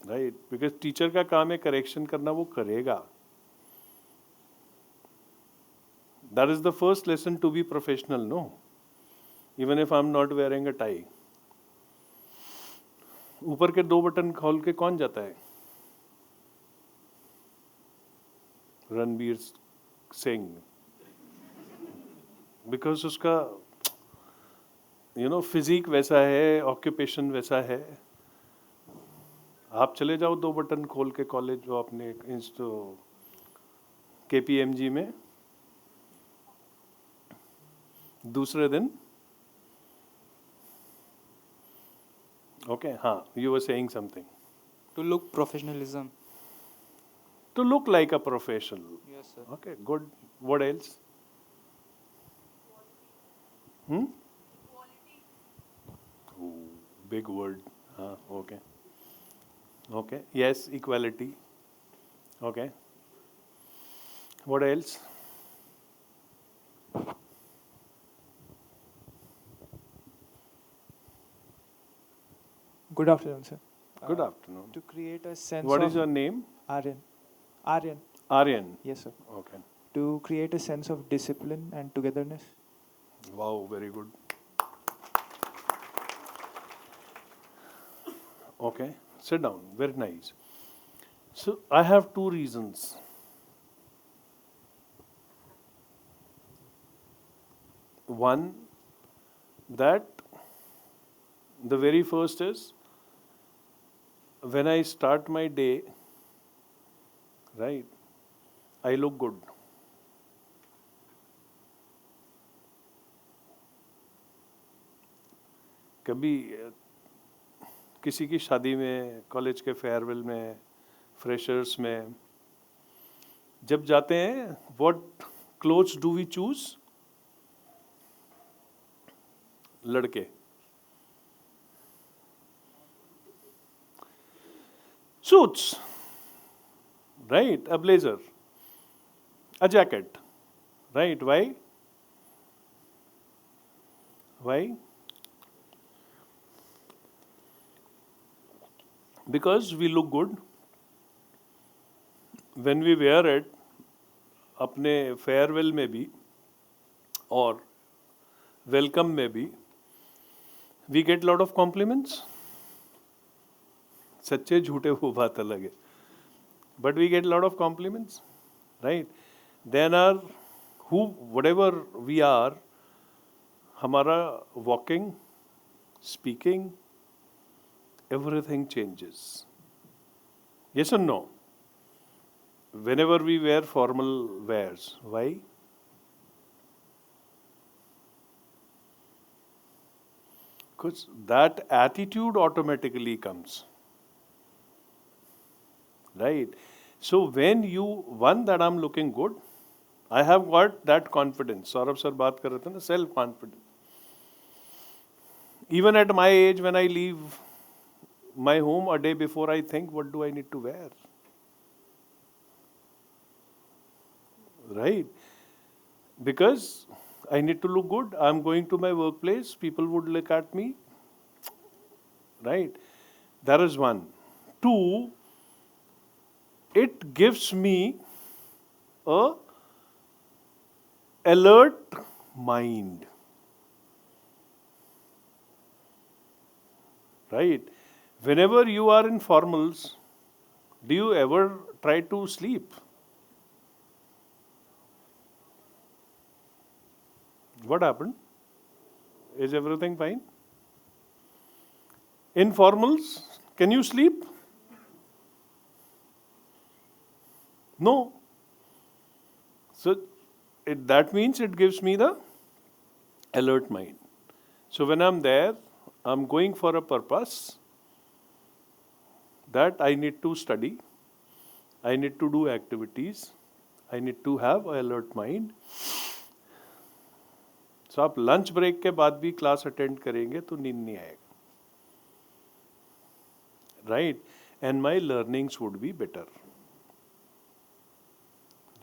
Speaker 2: Right? Because teacher का काम है correction करना, वो करेगा. That is the first lesson to be professional, no? Even if I'm not wearing a tie. ऊपर के 2 button खोल के कौन जाता है? रणबीर सिंह. Because उसका फिजिक वैसा है, ऑक्यूपेशन वैसा है. आप चले जाओ 2 बटन खोल के कॉलेज वो अपने KPMG में, दूसरे दिन. Okay, you were saying something.
Speaker 13: To look professionalism.
Speaker 2: To look like a professional.
Speaker 13: Yes, sir.
Speaker 2: Okay, good. What else? Ooh, big word. Okay. Okay. Yes, equality. Okay. What else?
Speaker 6: Good afternoon, sir.
Speaker 2: Good afternoon.
Speaker 6: To create a sense
Speaker 2: What
Speaker 6: of...
Speaker 2: is your name?
Speaker 6: Aryan. Aryan.
Speaker 2: Aryan.
Speaker 6: Yes, sir.
Speaker 2: Okay.
Speaker 6: To create a sense of discipline and togetherness.
Speaker 2: Wow, very good. Okay, sit down. Very nice. So I have 2 reasons. One, that the very first is when I start my day, right, I look good. कभी किसी की शादी में, college के farewell में, freshers में जब जाते हैं, what clothes do we choose? लड़के suits, right? A blazer, a jacket, right? Why? Why? Because we look good, when we wear it अपने farewell में भी और welcome में भी we get lot of compliments. सच्चे झूठे वो बात अलग है, but we get lot of compliments, right? Then our whatever we are, हमारा walking, speaking, everything changes. Yes or no? Whenever we wear formal wears, why? Because that attitude automatically comes. Right? So when that I'm looking good, I have got that confidence. Saurabh sir baat kar rahe the na, self-confidence. Even at my age, when I leave my home a day before, I think, what do I need to wear? Right? Because I need to look good. I'm going to my workplace. People would look at me. Right? That is one. Two, it gives me a alert mind. Right? Whenever you are in formals, do you ever try to sleep? What happened? Is everything fine? In formals, can you sleep? No. So that means it gives me the alert mind. So when I'm there, I'm going for a purpose that I need to study, I need to do activities, I need to have an alert mind. So आप lunch break के बाद भी class attend करेंगे तो नींद नहीं आएगा, right? And my learnings would be better,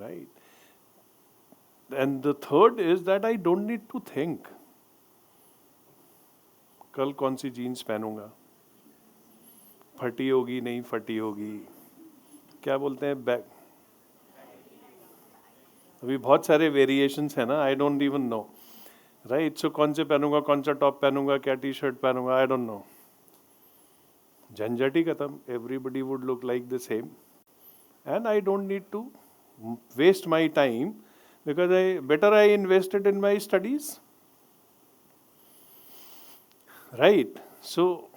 Speaker 2: right? And the third is that I don't need to think. कल कौन सी जीन्स पहनूंगा, फटी होगी नहीं फटी होगी, क्या बोलते हैं बैग, अभी बहुत सारे वेरिएशंस है ना, I don't even know, right? So कौन से पहनूंगा, कौन सा टॉप पहनूंगा, क्या टी शर्ट पहनूंगा, आई डोंट नो. झंझट ही खत्म, everybody would look like the same and I don't need to waste my time because I invest it in my studies, right? So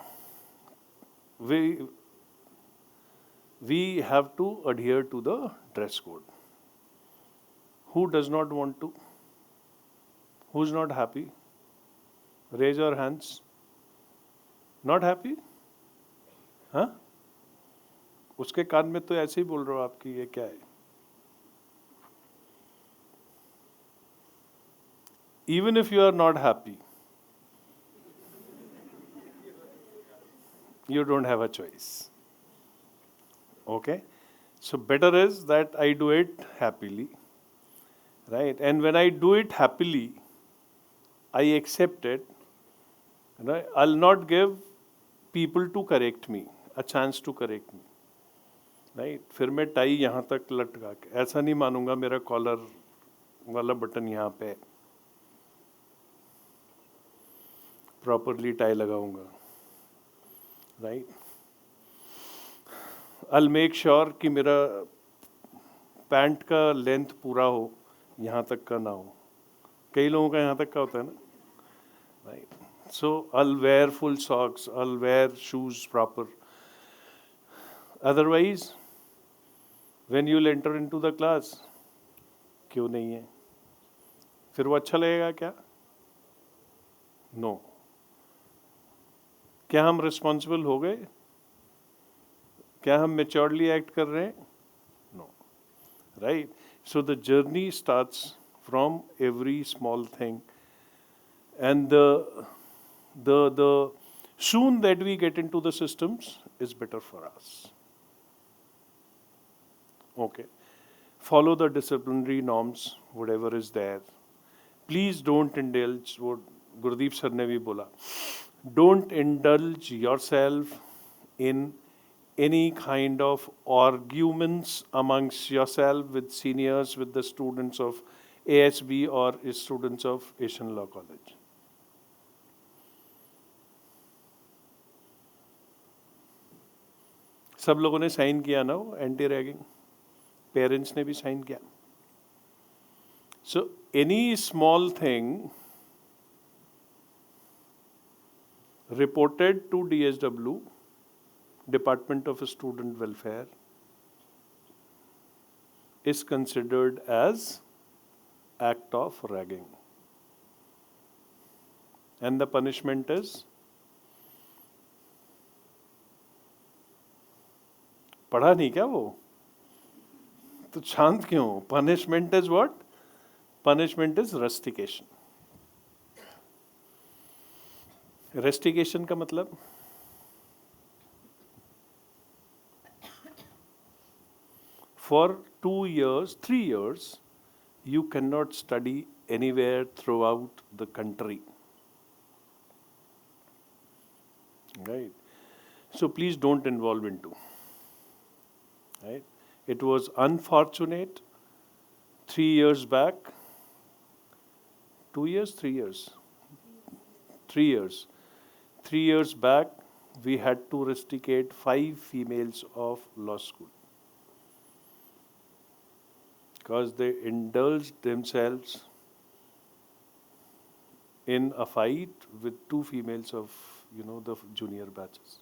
Speaker 2: we have to adhere to the dress code. Who does not want to? Who's not happy? Raise your hands. Not happy? Huh? उसके कान में तो ऐसे ही बोल रहे हो आपकी, ये क्या है? Even if you are not happy, you don't have a choice. Okay? So better is that I do it happily, right? And when I do it happily, I accept it. Right? I'll not give people to correct me, a chance to correct me. Right? फिर मैं tie यहाँ तक लटका के ऐसा नहीं मानूंगा मेरा कॉलर वाला बटन यहाँ पे, प्रॉपरली टाई लगाऊंगा, राइट? I'll make sure कि मेरा पैंट का लेंथ पूरा हो, यहाँ तक का ना हो. कई लोगों का यहाँ तक का होता है ना, right? So I'll wear full socks, I'll wear shoes proper. Otherwise, when you'll enter into the class, क्यों नहीं है? फिर वो अच्छा लगेगा क्या? No. क्या हम रिस्पॉन्सिबल हो गए? क्या हम मेच्योरली एक्ट कर रहे हैं? No. Right? So the journey starts from every small thing, and the soon that we get into the systems is better for us. Okay. Follow the disciplinary norms, whatever is there. Please don't indulge, what Gurdeep sir ने भी बोला, don't indulge yourself in any kind of arguments amongst yourself with seniors, with the students of ASB or students of Asian Law College? सब लोगों ने sign किया ना वो anti ragging, parents ने भी साइन किया. So any small thing reported to DSW, Department of Student Welfare, is considered as act of ragging. And the punishment is? पढ़ा नहीं क्या वो? तो शांत क्यों? Punishment is what? Punishment is rustication. Rustication का मतलब? For 2 years, 3 years, you cannot study anywhere throughout the country. Right? So please don't involve into. Right? It was unfortunate 3 years back. 2 years, 3 years. 3 years. 3 years back, we had to rusticate 5 females of law school, because they indulged themselves in a fight with 2 females of, the junior batches.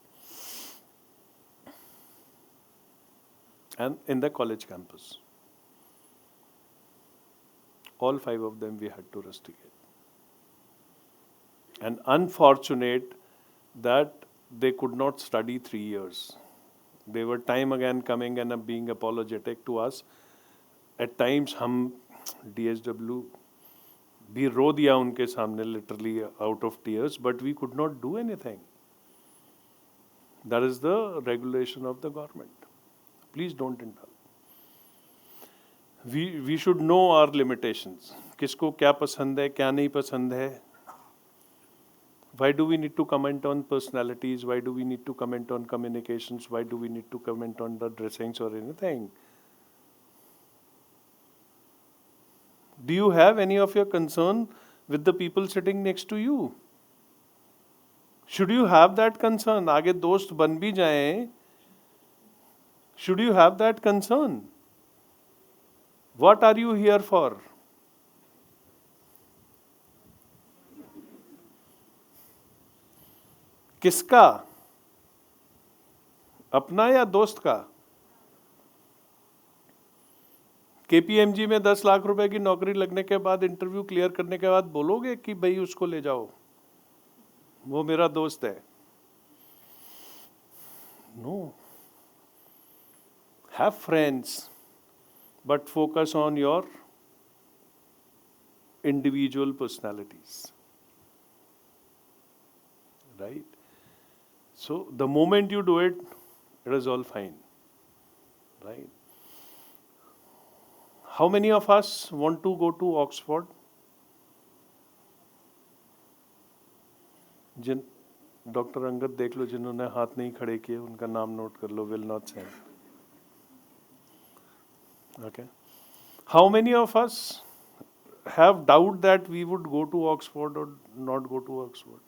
Speaker 2: And in the college campus. All 5 of them we had to rusticate. And unfortunate that they could not study 3 years. They were time again coming and being apologetic to us. At times हम DSW भी रो दिया उनके सामने, literally out of tears, but we could not do anything. That is the regulation of the government. Please don't indulge. We should know our limitations. किसको क्या पसंद है, क्या नहीं पसंद है. Why do we need to comment on personalities? Why do we need to comment on communications? Why do we need to comment on the dressings or anything? Do you have any of your concern with the people sitting next to you? Should you have that concern? आगे दोस्त बन भी जाएं. Should you have that concern? What are you here for? किसका? अपना या दोस्त का? KPMG में 10 लाख रुपए की नौकरी लगने के बाद, इंटरव्यू क्लियर करने के बाद बोलोगे कि भाई उसको ले जाओ, वो मेरा दोस्त है? No. Have friends, but focus on your individual personalities. Right? So the moment you do it, it is all fine. Right? How many of us want to go to Oxford? Doctor Angad देख लो, जिन्होंने हाथ नहीं खड़े किए उनका नाम note कर लो. Will not send. Okay. How many of us have doubt that we would go to Oxford or not go to Oxford?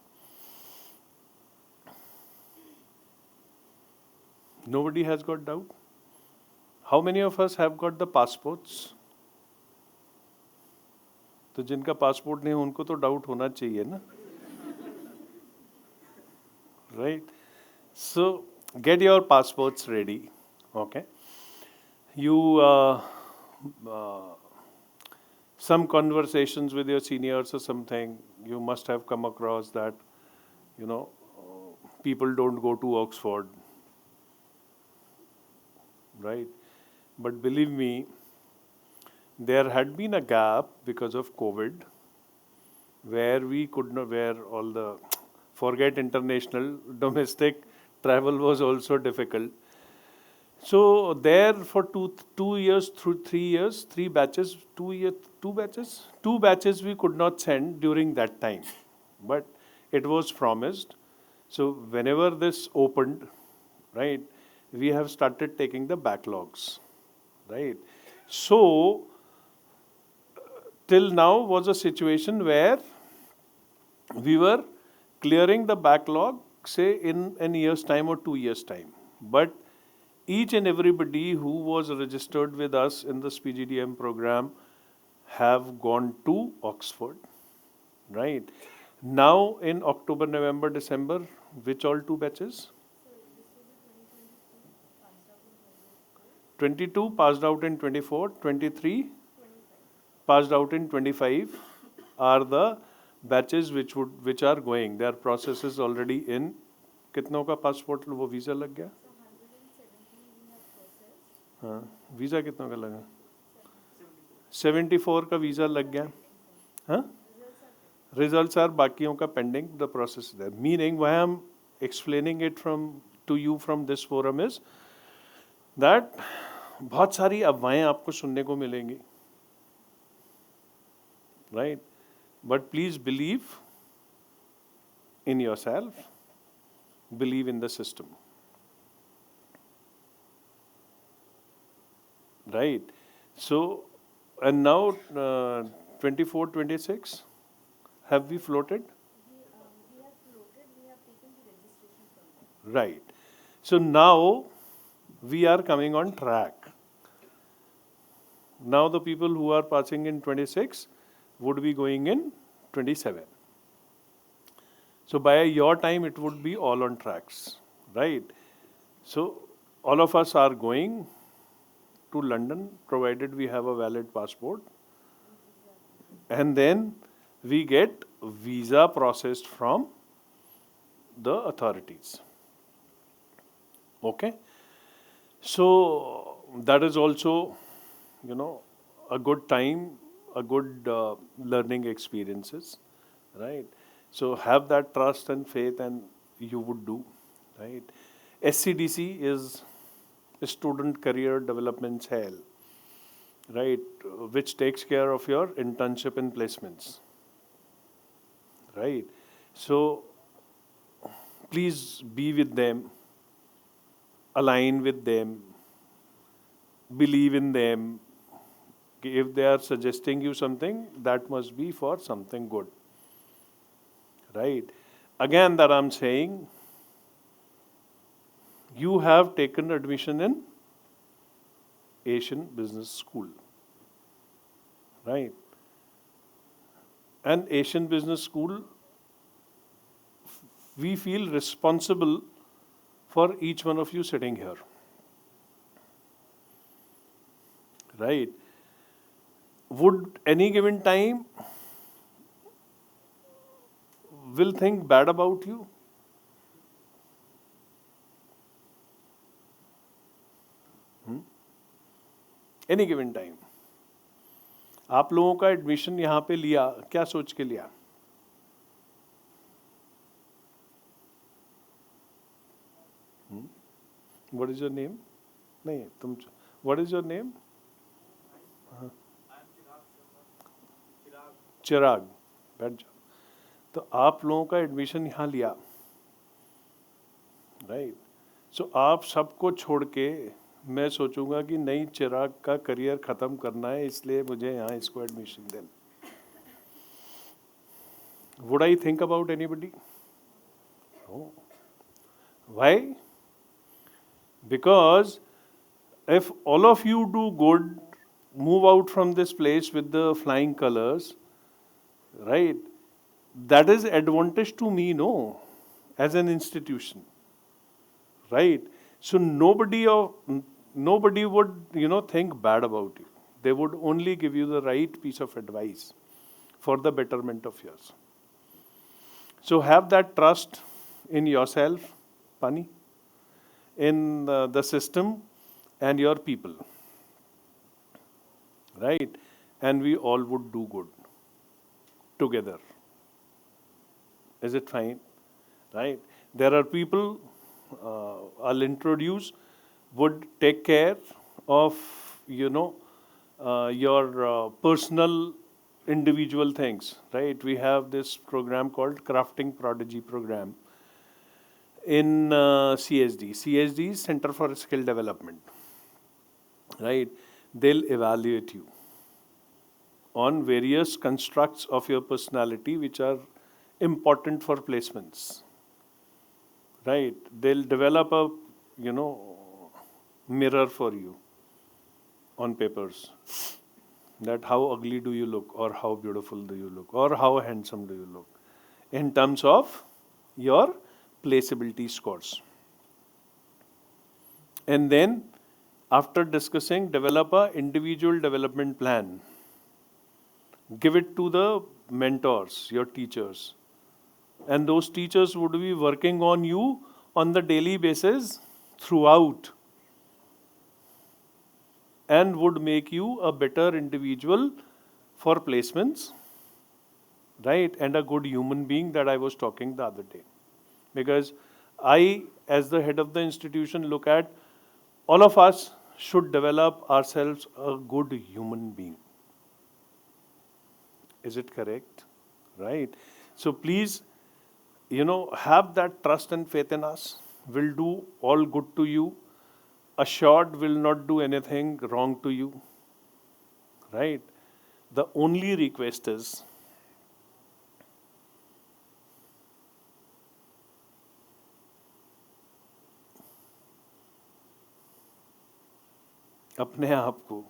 Speaker 2: Nobody has got doubt. How many of us have got the passports? तो जिनका passport नहीं उनको तो doubt होना चाहिए ना. Right? So get your passports ready. Okay. You some conversations with your seniors or something, you must have come across that, people don't go to Oxford. Right? But believe me, there had been a gap because of COVID where we could not, where all the, forget international, domestic travel was also difficult. So there for two years, through 3 years, 3 batches, 2 batches we could not send during that time. But it was promised. So whenever this opened, right, we have started taking the backlogs, right? So, till now was a situation where we were clearing the backlog, say in a year's time or 2 years' time. But each and everybody who was registered with us in this PGDM program have gone to Oxford, right? Now in October, November, December, which all two batches? 22 passed out in 24, 23 passed out in 25 are the batches which are going. Their process is already in. कितनों का passport वो visa लग गया? हाँ, visa कितनों का लगा? 74 का वीज़ा लग गया. हाँ? Results are बाकियों का pending. The process is there. Meaning, why I'm explaining it to you from this forum is that बहुत सारी अफवाहें आपको सुनने को मिलेंगी, right? But please believe in yourself, believe in the system, right? So, and now 24, 26, have we floated?
Speaker 1: We have floated, we have taken the registration from them.
Speaker 2: Right. So now we are coming on track. Now the people who are passing in 26 would be going in 27. So by your time it would be all on tracks, right? So all of us are going to London provided we have a valid passport, and then we get visa processed from the authorities. Okay? So that is also, a good time, a good learning experiences, right? So have that trust and faith and you would do, right? SCDC is Student Career Development Cell, right? Which takes care of your internship and placements, right? So please be with them, align with them, believe in them. If they are suggesting you something, that must be for something good, right? Again, that I'm saying, you have taken admission in Asian Business School, right? And Asian Business School, we feel responsible for each one of you sitting here, right? Would any given time will think bad about you? Any given time. आप लोगों का admission यहाँ पे लिया, क्या सोच के लिया? What is your name? नहीं, तुम. What is your name? चिराग. बैठ जाओ. तो आप लोगों का एडमिशन यहाँ लिया, राइट? सो आप सबको छोड़ के मैं सोचूंगा कि नहीं, चिराग का करियर खत्म करना है, इसलिए मुझे यहाँ इसको एडमिशन देना. Would I think about anybody? No. Why? Because if all of you do good, move out from this place with the flying colors, right? That is advantage to me, no, as an institution, right? So nobody would, think bad about you. They would only give you the right piece of advice for the betterment of yours. So have that trust in yourself, Pani, in the system and your people, right? And we all would do good together. Is it fine? Right? There are people I'll introduce would take care of, your personal individual things, right? We have this program called Crafting Prodigy program. in CSD. CSD is Center for Skill Development, right? They'll evaluate you on various constructs of your personality which are important for placements, right? They'll develop a, mirror for you on papers, that how ugly do you look, or how beautiful do you look, or how handsome do you look, in terms of your placeability scores. And then, after discussing, develop a individual development plan. Give it to the mentors, your teachers. And those teachers would be working on you on the daily basis throughout, and would make you a better individual for placements, right? And a good human being that I was talking the other day. Because I, as the head of the institution, look at all of us should develop ourselves a good human being. Is it correct? Right? So please, have that trust and faith in us. We'll do all good to you. Assured will not do anything wrong to you. Right? The only request is, अपने आप को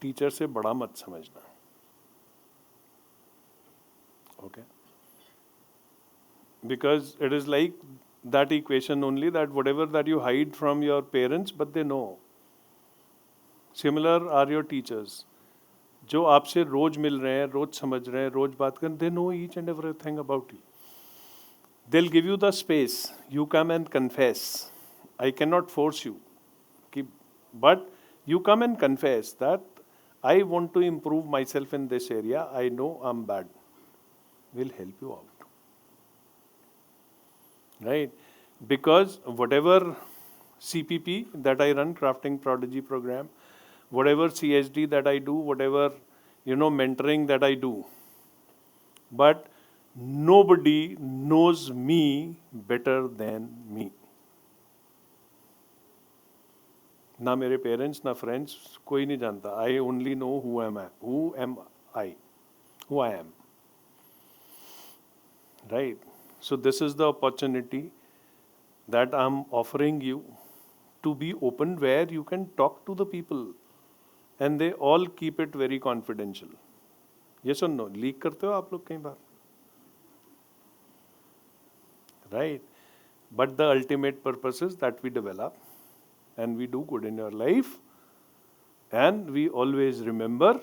Speaker 2: teacher से बड़ा मत समझना. Okay? Because it is like that equation only, that whatever that you hide from your parents, but they know. Similar are your teachers. जो आपसे रोज मिल रहे हैं, रोज समझ रहे हैं, रोज बात कर, they know each and everything about you. They'll give you the space. You come and confess. I cannot force you. But you come and confess that I want to improve myself in this area. I know I'm bad. We'll help you out. Right? Because whatever CPP that I run, Crafting Prodigy program, whatever CSD that I do, whatever, mentoring that I do, but nobody knows me better than me. ना मेरे parents, ना friends, कोई नहीं जानता. I only know who am I. Right? So this is the opportunity that I'm offering you, to be open, where you can talk to the people and they all keep it very confidential. Yes or no? Leak करते हो आप लोग कई बार? Right? But the ultimate purpose is that we develop and we do good in your life, and we always remember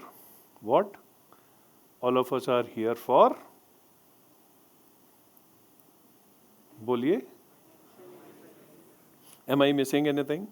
Speaker 2: what all of us are here for. बोलिए. Am I missing anything?